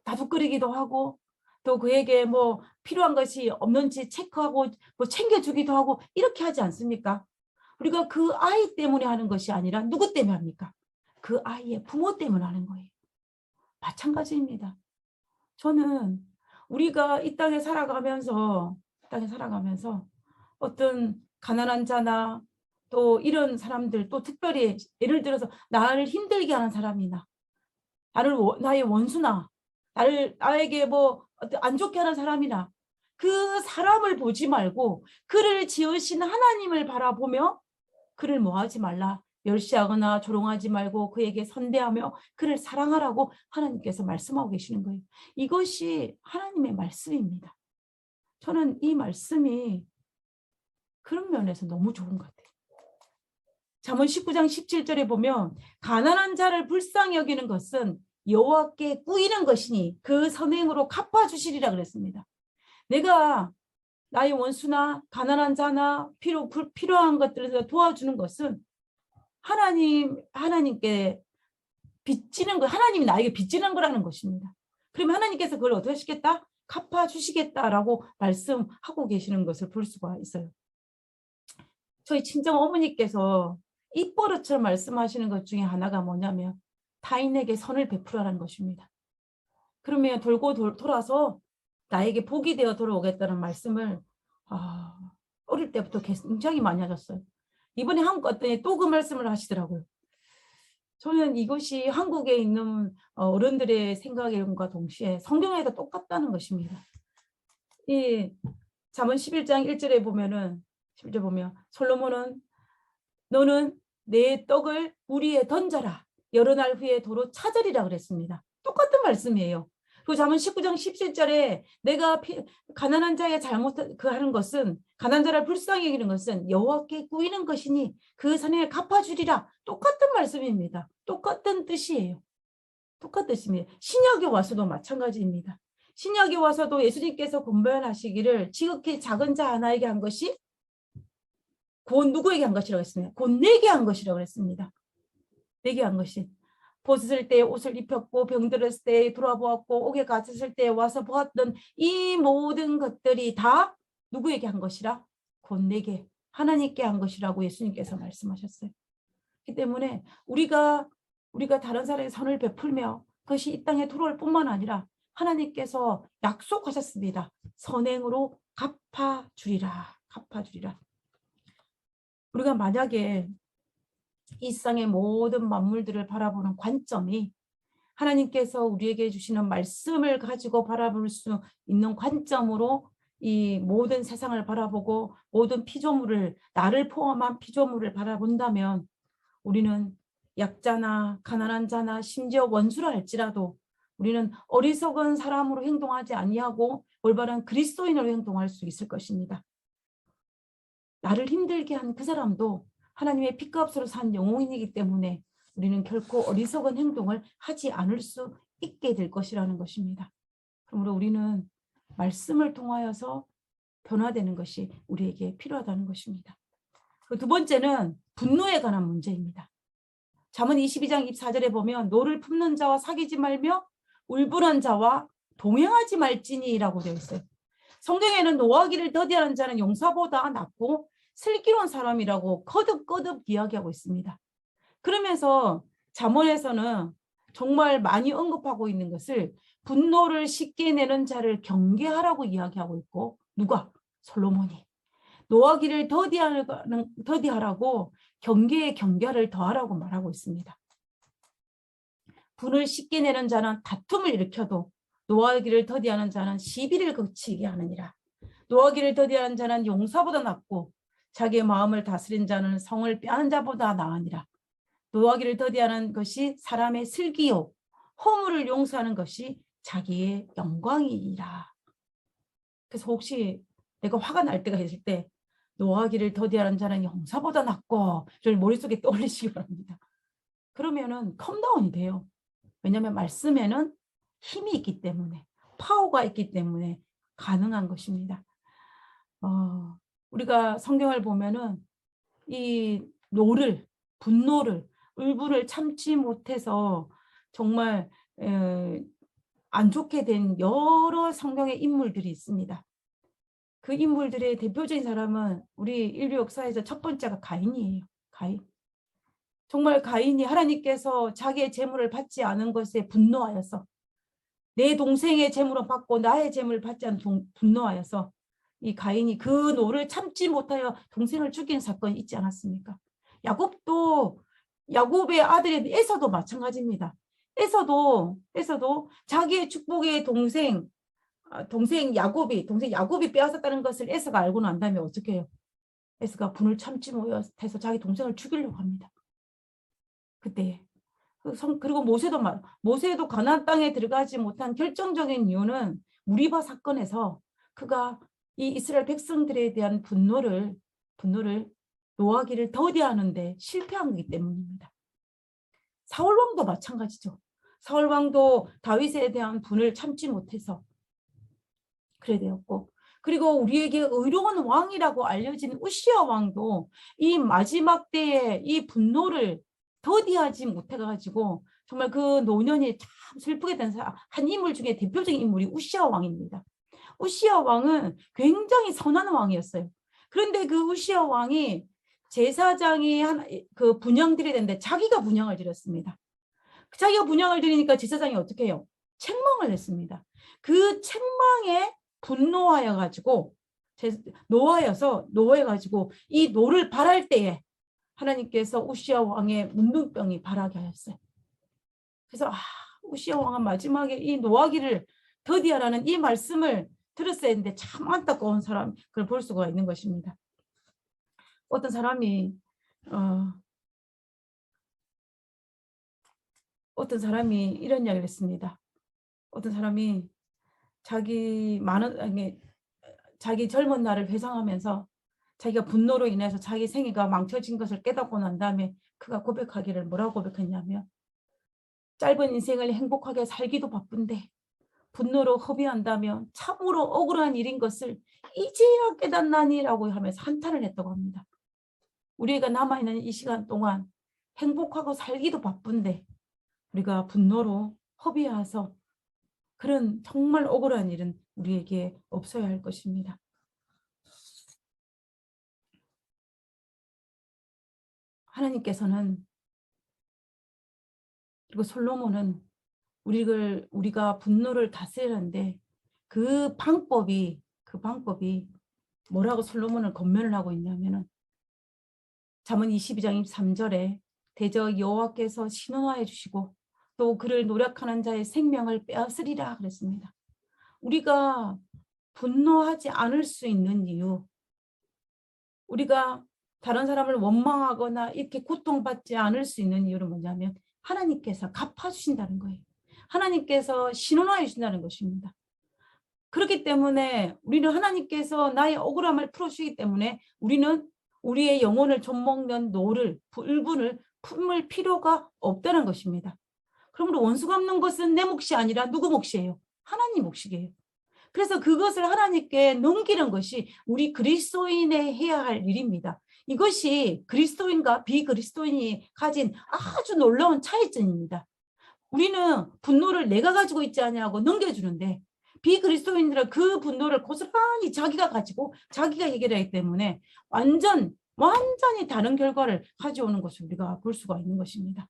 다독거리기도 하고 또 그에게 뭐 필요한 것이 없는지 체크하고 뭐 챙겨주기도 하고 이렇게 하지 않습니까? 우리가 그 아이 때문에 하는 것이 아니라 누구 때문에 합니까? 그 아이의 부모 때문에 하는 거예요. 마찬가지입니다. 저는 우리가 이 땅에 살아가면서 어떤 가난한 자나 또 이런 사람들 또 특별히 예를 들어서 나를 힘들게 하는 사람이나 나의 원수나 나에게 뭐 안 좋게 하는 사람이나 그 사람을 보지 말고 그를 지으신 하나님을 바라보며 그를 뭐하지 말라, 멸시하거나 조롱하지 말고 그에게 선대하며 그를 사랑하라고 하나님께서 말씀하고 계시는 거예요. 이것이 하나님의 말씀입니다. 저는 이 말씀이 그런 면에서 너무 좋은 것 같아요. 잠언 19장 17절에 보면 가난한 자를 불쌍히 여기는 것은 여호와께 꾸이는 것이니 그 선행으로 갚아주시리라 그랬습니다. 내가 나의 원수나 가난한 자나 필요한 것들에서 도와주는 것은 하나님께 빚지는 거, 하나님이 나에게 빚지는 거라는 것입니다. 그러면 하나님께서 그걸 어떻게 하시겠다? 갚아주시겠다라고 말씀하고 계시는 것을 볼 수가 있어요. 저희 친정 어머니께서 입버릇처럼 말씀하시는 것 중에 하나가 뭐냐면 타인에게 선을 베풀어라는 것입니다. 그러면 돌아서 나에게 복이 되어 돌아오겠다는 말씀을 어릴 때부터 굉장히 많이 하셨어요. 이번에 한국 갔더니 또 그 말씀을 하시더라고요. 저는 이것이 한국에 있는 어른들의 생각과 동시에 성경에도 똑같다는 것입니다. 이 잠언 11장 1절에 보면 솔로몬은 너는 내 떡을 우리에 던져라. 여러 날 후에 도로 찾으리라 그랬습니다. 똑같은 말씀이에요. 그리고 잠언 19장 17절에 내가 가난한 자의 하는 것은 가난한 자를 불쌍히 여기는 것은 여호와께 꾸이는 것이니 그 선행을 갚아주리라. 똑같은 말씀입니다. 똑같은 뜻이에요. 똑같은 뜻입니다. 신약에 와서도 마찬가지입니다. 신약에 와서도 예수님께서 권면하시기를 지극히 작은 자 하나에게 한 것이 곧 누구에게 한 것이라고 했습니다. 곧 내게 한 것이라고 했습니다. 내게 한 것이. 벗었을 때 옷을 입혔고 병들었을 때 돌아보았고 옥에 갇혔을 때 와서 보았던 이 모든 것들이 다 누구에게 한 것이라? 곧 내게 하나님께 한 것이라고 예수님께서 말씀하셨어요. 그렇기 때문에 우리가 다른 사람에게 선을 베풀며 그것이 이 땅에 들어올 뿐만 아니라 하나님께서 약속하셨습니다. 선행으로 갚아주리라. 갚아주리라. 우리가 만약에 이 세상의 모든 만물들을 바라보는 관점이 하나님께서 우리에게 주시는 말씀을 가지고 바라볼 수 있는 관점으로 이 모든 세상을 바라보고 모든 피조물을, 나를 포함한 피조물을 바라본다면 우리는 약자나 가난한 자나 심지어 원수라 할지라도 우리는 어리석은 사람으로 행동하지 아니하고 올바른 그리스도인으로 행동할 수 있을 것입니다. 나를 힘들게 한 그 사람도 하나님의 피값으로 산 영혼이기 때문에 우리는 결코 어리석은 행동을 하지 않을 수 있게 될 것이라는 것입니다. 그러므로 우리는 말씀을 통하여서 변화되는 것이 우리에게 필요하다는 것입니다. 두 번째는 분노에 관한 문제입니다. 잠언 22장 24절에 보면 노를 품는 자와 사귀지 말며 울분한 자와 동행하지 말지니라고 되어 있어요. 성경에는 노하기를 더디하는 자는 용사보다 낫고 슬기로운 사람이라고 거듭거듭 이야기하고 있습니다. 그러면서 잠언에서는 정말 많이 언급하고 있는 것을 분노를 쉽게 내는 자를 경계하라고 이야기하고 있고, 누가? 솔로몬이. 노하기를 더디하라고 경계에 경계를 더하라고 말하고 있습니다. 분을 쉽게 내는 자는 다툼을 일으켜도 노하기를 더디하는 자는 시비를 그치게 하느니라. 노하기를 더디하는 자는 용사보다 낫고 자기의 마음을 다스린 자는 성을 빼앗는 자보다 나으니라. 노하기를 더디하는 것이 사람의 슬기요 허물을 용서하는 것이 자기의 영광이니라. 그래서 혹시 내가 화가 날 때가 있을 때 노하기를 더디하는 자는 용사보다 낫고 저를 머릿속에 떠올리시기 바랍니다. 그러면은 컴다운이 돼요. 왜냐하면 말씀에는 힘이 있기 때문에, 파워가 있기 때문에 가능한 것입니다. 우리가 성경을 보면은 이 분노를, 울분을 참지 못해서 정말 안 좋게 된 여러 성경의 인물들이 있습니다. 그 인물들의 대표적인 사람은 우리 인류 역사에서 첫 번째가 가인이에요. 가인. 정말 가인이 하나님께서 자기의 재물을 받지 않은 것에 분노하여서 내 동생의 재물을 받고 나의 재물을 받지 않은 분노하여서 이 가인이 그 노를 참지 못하여 동생을 죽인 사건이 있지 않았습니까? 야곱의 아들인 에서도 마찬가지입니다. 에서도 자기의 축복의 동생 야곱이 빼앗았다는 것을 에서가 알고 난 다음에 어떻게 해요? 에서가 분을 참지 못해서 자기 동생을 죽이려고 합니다. 그때 그리고 모세도 가나안 땅에 들어가지 못한 결정적인 이유는 무리바 사건에서 그가 이 이스라엘 백성들에 대한 분노를 노하기를 더디하는데 실패한 거기 때문입니다. 사울 왕도 마찬가지죠. 사울 왕도 다윗에 대한 분을 참지 못해서 그래 되었고, 그리고 우리에게 의로운 왕이라고 알려진 우시야 왕도 이 마지막 때에 이 분노를 더디하지 못해가지고 정말 그 노년이 참 슬프게 된 한 인물 중에 대표적인 인물이 우시야 왕입니다. 우시야 왕은 굉장히 선한 왕이었어요. 그런데 그 우시야 왕이 제사장이 그 분향 드려야 되는데 자기가 분향을 드렸습니다. 자기가 분향을 드리니까 제사장이 어떻게 해요? 책망을 했습니다. 그 책망에 분노하여 가지고 노해가지고 이 노를 발할 때에 하나님께서 우시야 왕의 문둥병이 발하게 하였어요. 그래서 우시야 왕은 마지막에 이 노하기를 더디하라는 이 말씀을 들었어야 했는데 참 안타까운 사람 그걸 볼 수가 있는 것입니다. 어떤 사람이 이런 이야기를 했습니다. 어떤 사람이 자기 젊은 날을 회상하면서 자기가 분노로 인해서 자기 생애가 망쳐진 것을 깨닫고 난 다음에 그가 고백하기를 뭐라고 고백했냐면, 짧은 인생을 행복하게 살기도 바쁜데 분노로 허비한다면 참으로 억울한 일인 것을 이제야 깨닫나니라고 하면서 한탄을 했다고 합니다. 우리가 남아있는 이 시간 동안 행복하고 살기도 바쁜데 우리가 분노로 허비해서 그런 정말 억울한 일은 우리에게 없어야 할 것입니다. 하나님께서는, 그리고 솔로몬은 우리가 분노를 다스리는데 그 방법이 뭐라고 솔로몬은 권면을 하고 있냐면은 잠언 22장 23절에 대저 여호와께서 신원하여 주시고 또 그를 노력하는 자의 생명을 빼앗으리라 그랬습니다. 우리가 분노하지 않을 수 있는 이유, 우리가 다른 사람을 원망하거나 이렇게 고통받지 않을 수 있는 이유는 뭐냐면 하나님께서 갚아주신다는 거예요. 하나님께서 신원하여 주신다는 것입니다. 그렇기 때문에 우리는 하나님께서 나의 억울함을 풀어주시기 때문에 우리는 우리의 영혼을 좀먹는 노를, 불분을 품을 필요가 없다는 것입니다. 그러므로 원수 갚는 것은 내 몫이 아니라 누구 몫이에요? 하나님 몫이에요. 그래서 그것을 하나님께 넘기는 것이 우리 그리스도인의 해야 할 일입니다. 이것이 그리스도인과 비그리스도인이 가진 아주 놀라운 차이점입니다. 우리는 분노를 내가 가지고 있지 아니하고 넘겨주는데 비그리스도인들은 그 분노를 고스란히 자기가 가지고 자기가 해결하기 때문에 완전히 다른 결과를 가져오는 것을 우리가 볼 수가 있는 것입니다.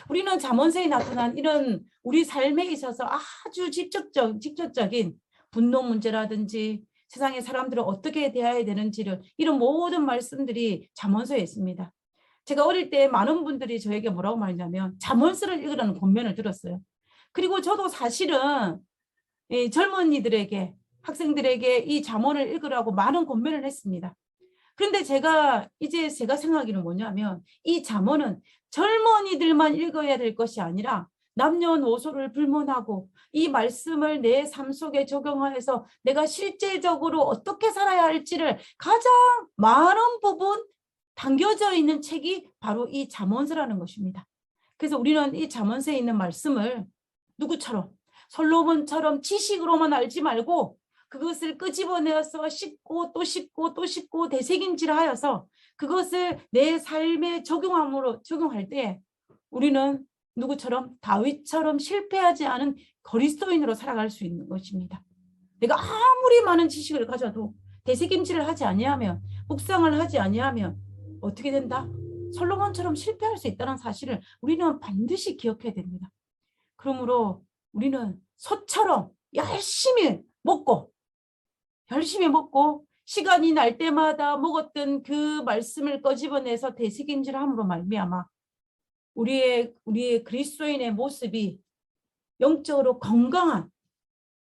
우리는 잠언서에 나타난 이런 우리 삶에 있어서 아주 직접적인 분노 문제라든지 세상의 사람들을 어떻게 대해야 되는지를 이런 모든 말씀들이 잠언서에 있습니다. 제가 어릴 때 많은 분들이 저에게 뭐라고 말했냐면 잠언서를 읽으라는 권면을 들었어요. 그리고 저도 사실은 이 젊은이들에게 학생들에게 이 잠언을 읽으라고 많은 권면을 했습니다. 그런데 제가 생각하기는 뭐냐면 이 잠언은 젊은이들만 읽어야 될 것이 아니라 남녀노소를 불문하고 이 말씀을 내 삶 속에 적용하여서 내가 실제적으로 어떻게 살아야 할지를 가장 많은 부분 담겨져 있는 책이 바로 이 잠언서라는 것입니다. 그래서 우리는 이 잠언서에 있는 말씀을 누구처럼 솔로몬처럼 지식으로만 알지 말고 그것을 끄집어내어서 씹고 또 씹고 또 씹고 되새김질하여서 그것을 내 삶에 적용할 때 우리는 누구처럼 다윗처럼 실패하지 않은 그리스도인으로 살아갈 수 있는 것입니다. 내가 아무리 많은 지식을 가져도 되새김질을 하지 아니하면 묵상을 하지 아니하면 어떻게 된다? 솔로몬처럼 실패할 수 있다는 사실을 우리는 반드시 기억해야 됩니다. 그러므로 우리는 소처럼 열심히 먹고 시간이 날 때마다 먹었던 그 말씀을 꺼집어내서 되새김질함으로 말미암아 우리의 그리스도인의 모습이 영적으로 건강한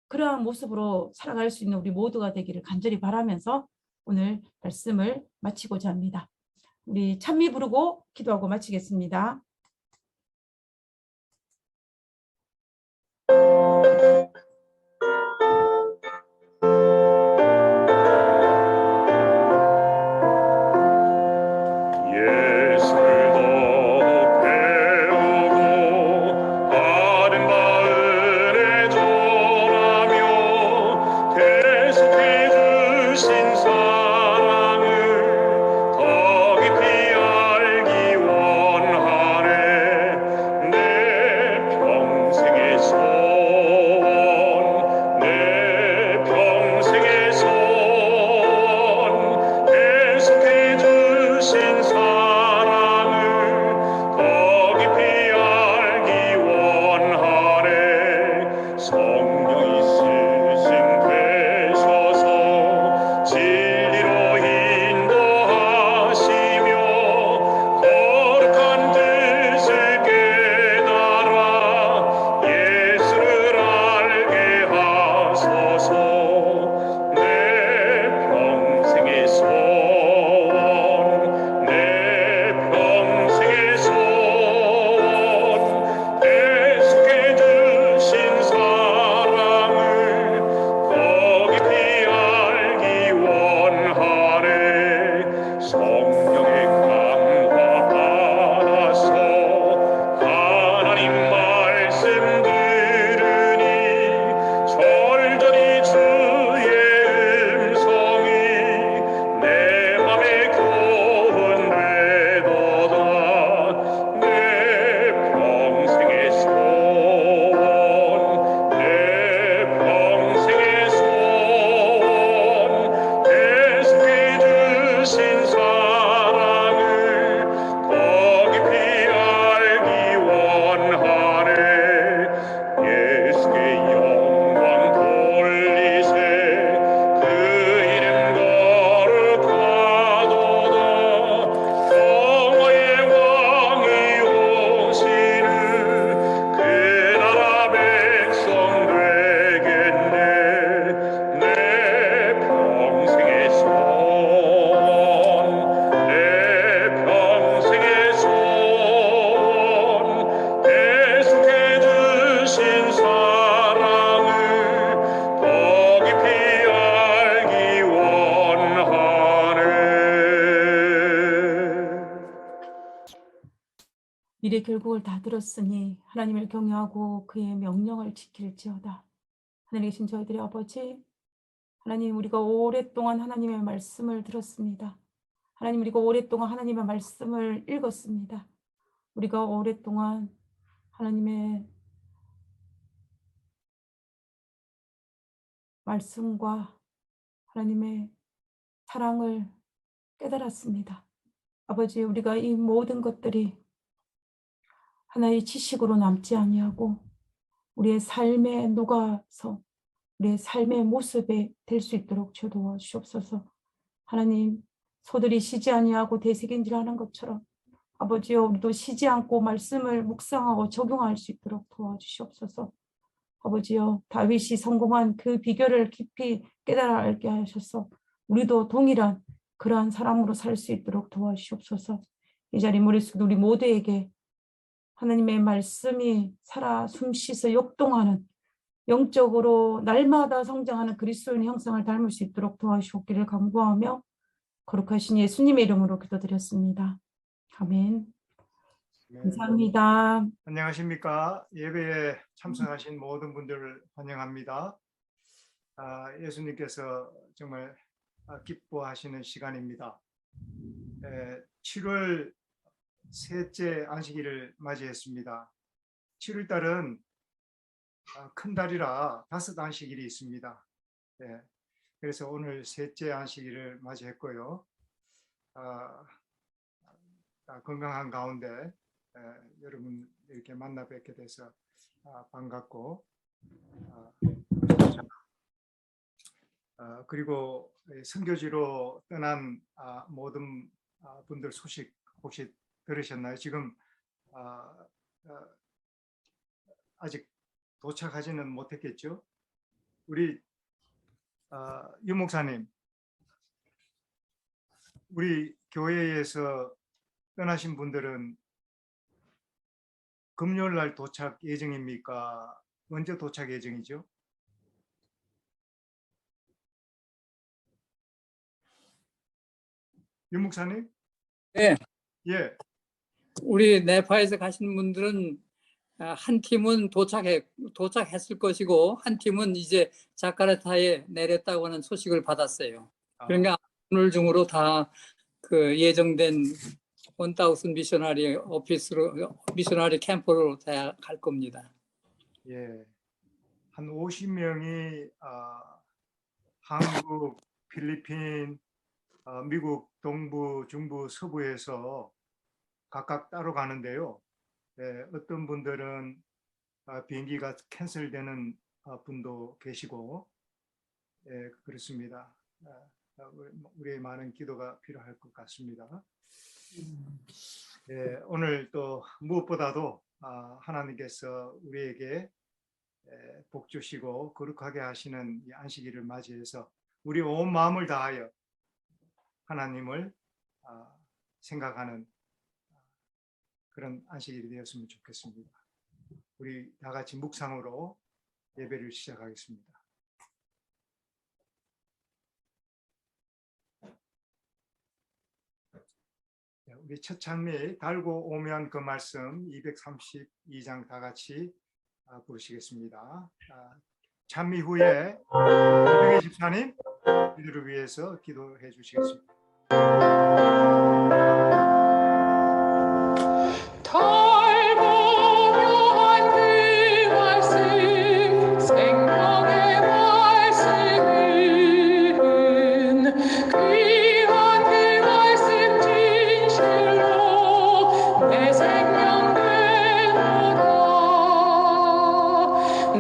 그러한 모습으로 살아갈 수 있는 우리 모두가 되기를 간절히 바라면서 오늘 말씀을 마치고자 합니다. 우리 찬미 부르고 기도하고 마치겠습니다. 일의 결국을 다 들었으니 하나님을 경외하고 그의 명령을 지킬지어다. 하늘에 계신 저희들의 아버지, 하나님, 우리가 오랫동안 하나님의 말씀을 들었습니다. 하나님, 우리가 오랫동안 하나님의 말씀을 읽었습니다. 우리가 오랫동안 하나님의 말씀과 하나님의 사랑을 깨달았습니다. 아버지, 우리가 이 모든 것들이 하나의 지식으로 남지 아니하고 우리의 삶에 녹아서 우리의 삶의 모습에 될 수 있도록 도와주시옵소서. 하나님, 소들이 쉬지 아니하고 되새김질하는 것처럼 아버지여, 우리도 쉬지 않고 말씀을 묵상하고 적용할 수 있도록 도와주시옵소서. 아버지여, 다윗이 성공한 그 비결을 깊이 깨달아 알게 하셔서 우리도 동일한 그러한 사람으로 살 수 있도록 도와주시옵소서. 이 자리 머릿속 우리 모두에게 하나님의 말씀이 살아 숨쉬서 역동하는, 영적으로 날마다 성장하는 그리스도인 형상을 닮을 수 있도록 도와주시기를 간구하며 거룩하신 예수님의 이름으로 기도드렸습니다. 아멘. 네. 감사합니다. 안녕하십니까. 예배에 참석하신 모든 분들을 환영합니다. 예수님께서 정말 기뻐하시는 시간입니다. 7월 셋째 안식일을 맞이했습니다. 7월 달은 큰 달이라 5 안식일이 있습니다. 그래서 오늘 셋째 안식일을 맞이했고요. 건강한 가운데 여러분 이렇게 만나 뵙게 돼서 반갑고, 그리고 선교지로 떠난 모든 분들 소식 혹시 들으셨나요? 지금 아직 도착하지는 못했겠죠? 우리 유 목사님, 우리 교회에서 떠나신 분들은 금요일 날 도착 예정입니까? 언제 도착 예정이죠? 유 목사님? 네. 예. 우리 네파에서 가신 분들은 한 팀은 도착했을 것이고 한 팀은 이제 자카르타에 내렸다고 하는 소식을 받았어요. 그러니까 오늘 중으로 다 그 예정된 1000 미셔너리 오피스로, 미셔너리 캠프로 다 갈 겁니다. 예. 한 50명이 한국, 필리핀, 미국 동부, 중부, 서부에서 각각 따로 가는데요. 어떤 분들은 비행기가 캔슬되는 분도 계시고, 그렇습니다. 우리의 많은 기도가 필요할 것 같습니다. 오늘 또 무엇보다도 하나님께서 우리에게 복 주시고 거룩하게 하시는 이 안식일을 맞이해서 우리 온 마음을 다하여 하나님을 생각하는 그런 안식일이 되었으면 좋겠습니다. 우리 다 같이 묵상으로 예배를 시작하겠습니다. 우리 첫 찬미 달고 오면 그 말씀 232장 다 같이 부르시겠습니다. 찬미 후에 이병희 집사님 이들을 위해서 기도해 주시겠습니다.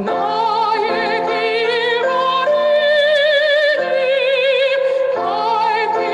나의 길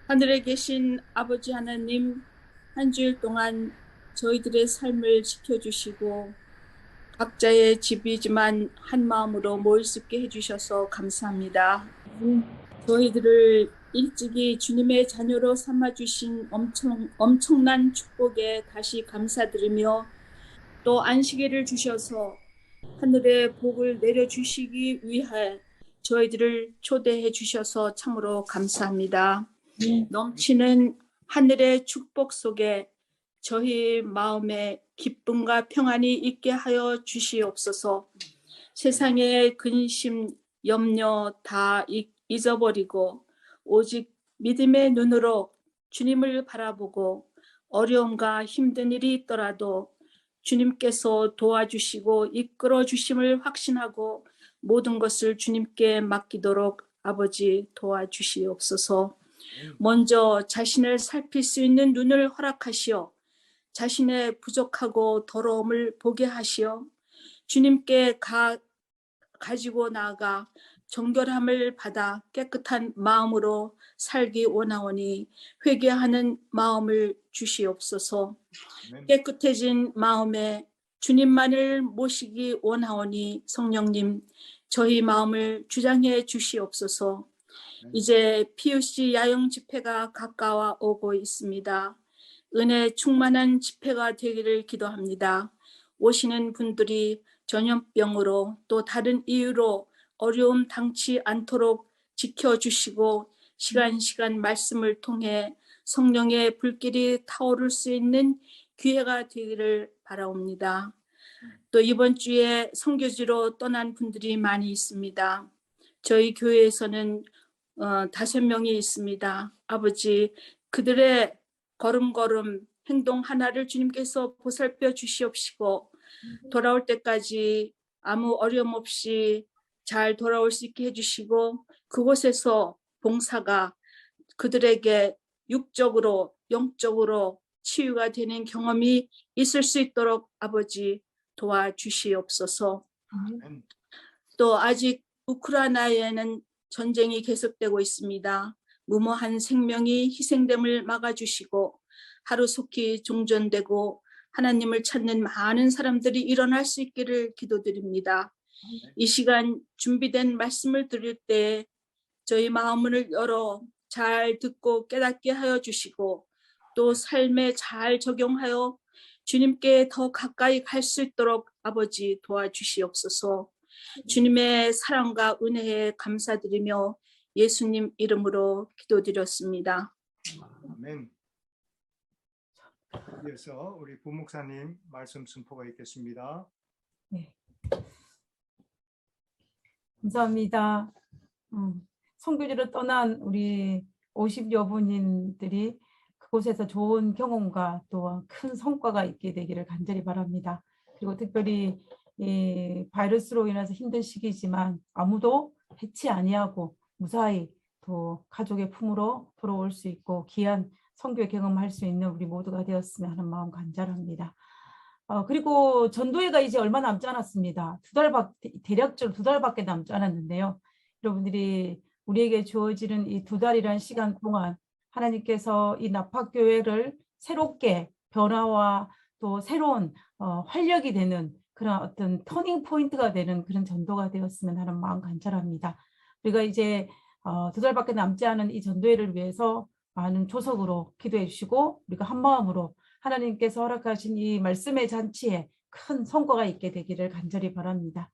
하늘에 계신 아버지 하나님, 한 주일 동안 저희들의 삶을 지켜주시고 각자의 집이지만 한 마음으로 모일 수 있게 해주셔서 감사합니다. 저희들을 일찍이 주님의 자녀로 삼아주신 엄청난 축복에 다시 감사드리며 또 안식일을 주셔서 하늘의 복을 내려주시기 위해 저희들을 초대해 주셔서 참으로 감사합니다. 넘치는 하늘의 축복 속에 저희 마음에 기쁨과 평안이 있게 하여 주시옵소서. 세상의 근심, 염려 다 잊어버리고 오직 믿음의 눈으로 주님을 바라보고 어려움과 힘든 일이 있더라도 주님께서 도와주시고 이끌어 주심을 확신하고 모든 것을 주님께 맡기도록 아버지 도와주시옵소서. 먼저 자신을 살필 수 있는 눈을 허락하시어 자신의 부족하고 더러움을 보게 하시어 주님께 가지고 나아가 정결함을 받아 깨끗한 마음으로 살기 원하오니 회개하는 마음을 주시옵소서. 깨끗해진 마음에 주님만을 모시기 원하오니 성령님 저희 마음을 주장해 주시옵소서. 이제 PUC 야영 집회가 가까워 오고 있습니다. 은혜 충만한 집회가 되기를 기도합니다. 오시는 분들이 전염병으로 또 다른 이유로 어려움 당치 않도록 지켜주시고 시간 말씀을 통해 성령의 불길이 타오를 수 있는 기회가 되기를 바라옵니다. 또 이번 주에 선교지로 떠난 분들이 많이 있습니다. 저희 교회에서는 5명이 있습니다. 아버지, 그들의 걸음걸음 행동 하나를 주님께서 보살펴 주시옵시고 돌아올 때까지 아무 어려움 없이 잘 돌아올 수 있게 해주시고 그곳에서 봉사가 그들에게 육적으로 영적으로 치유가 되는 경험이 있을 수 있도록 아버지 도와주시옵소서. 또 아직 우크라이나에는 전쟁이 계속되고 있습니다. 무모한 생명이 희생됨을 막아주시고 하루속히 종전되고 하나님을 찾는 많은 사람들이 일어날 수 있기를 기도드립니다. 이 시간 준비된 말씀을 들을 때 저희 마음을 열어 잘 듣고 깨닫게 하여 주시고 또 삶에 잘 적용하여 주님께 더 가까이 갈 수 있도록 아버지 도와주시옵소서. 주님의 사랑과 은혜에 감사드리며 예수님 이름으로 기도드렸습니다. 아멘. 이어서 우리 부목사님 말씀 순포가 있겠습니다. 네. 감사합니다. 선교지로 떠난 우리 50여 분들이 그곳에서 좋은 경험과 또 큰 성과가 있게 되기를 간절히 바랍니다. 그리고 특별히 이 바이러스로 인해서 힘든 시기지만 아무도 해치 아니하고 무사히 또 가족의 품으로 돌아올 수 있고 귀한 선교의 경험할 수 있는 우리 모두가 되었으면 하는 마음 간절합니다. 그리고 전도회가 이제 얼마 남지 않았습니다. 대략적으로 2달밖에 남지 않았는데요. 여러분들이 우리에게 주어지는 이 2달이라는 시간 동안 하나님께서 이 납학교회를 새롭게 변화와 또 새로운 활력이 되는 그런 어떤 터닝 포인트가 되는 그런 전도가 되었으면 하는 마음 간절합니다. 우리가 이제 2달밖에 남지 않은 이 전도회를 위해서 많은 조석으로 기도해 주시고 우리가 한 마음으로 하나님께서 허락하신 이 말씀의 잔치에 큰 성과가 있게 되기를 간절히 바랍니다.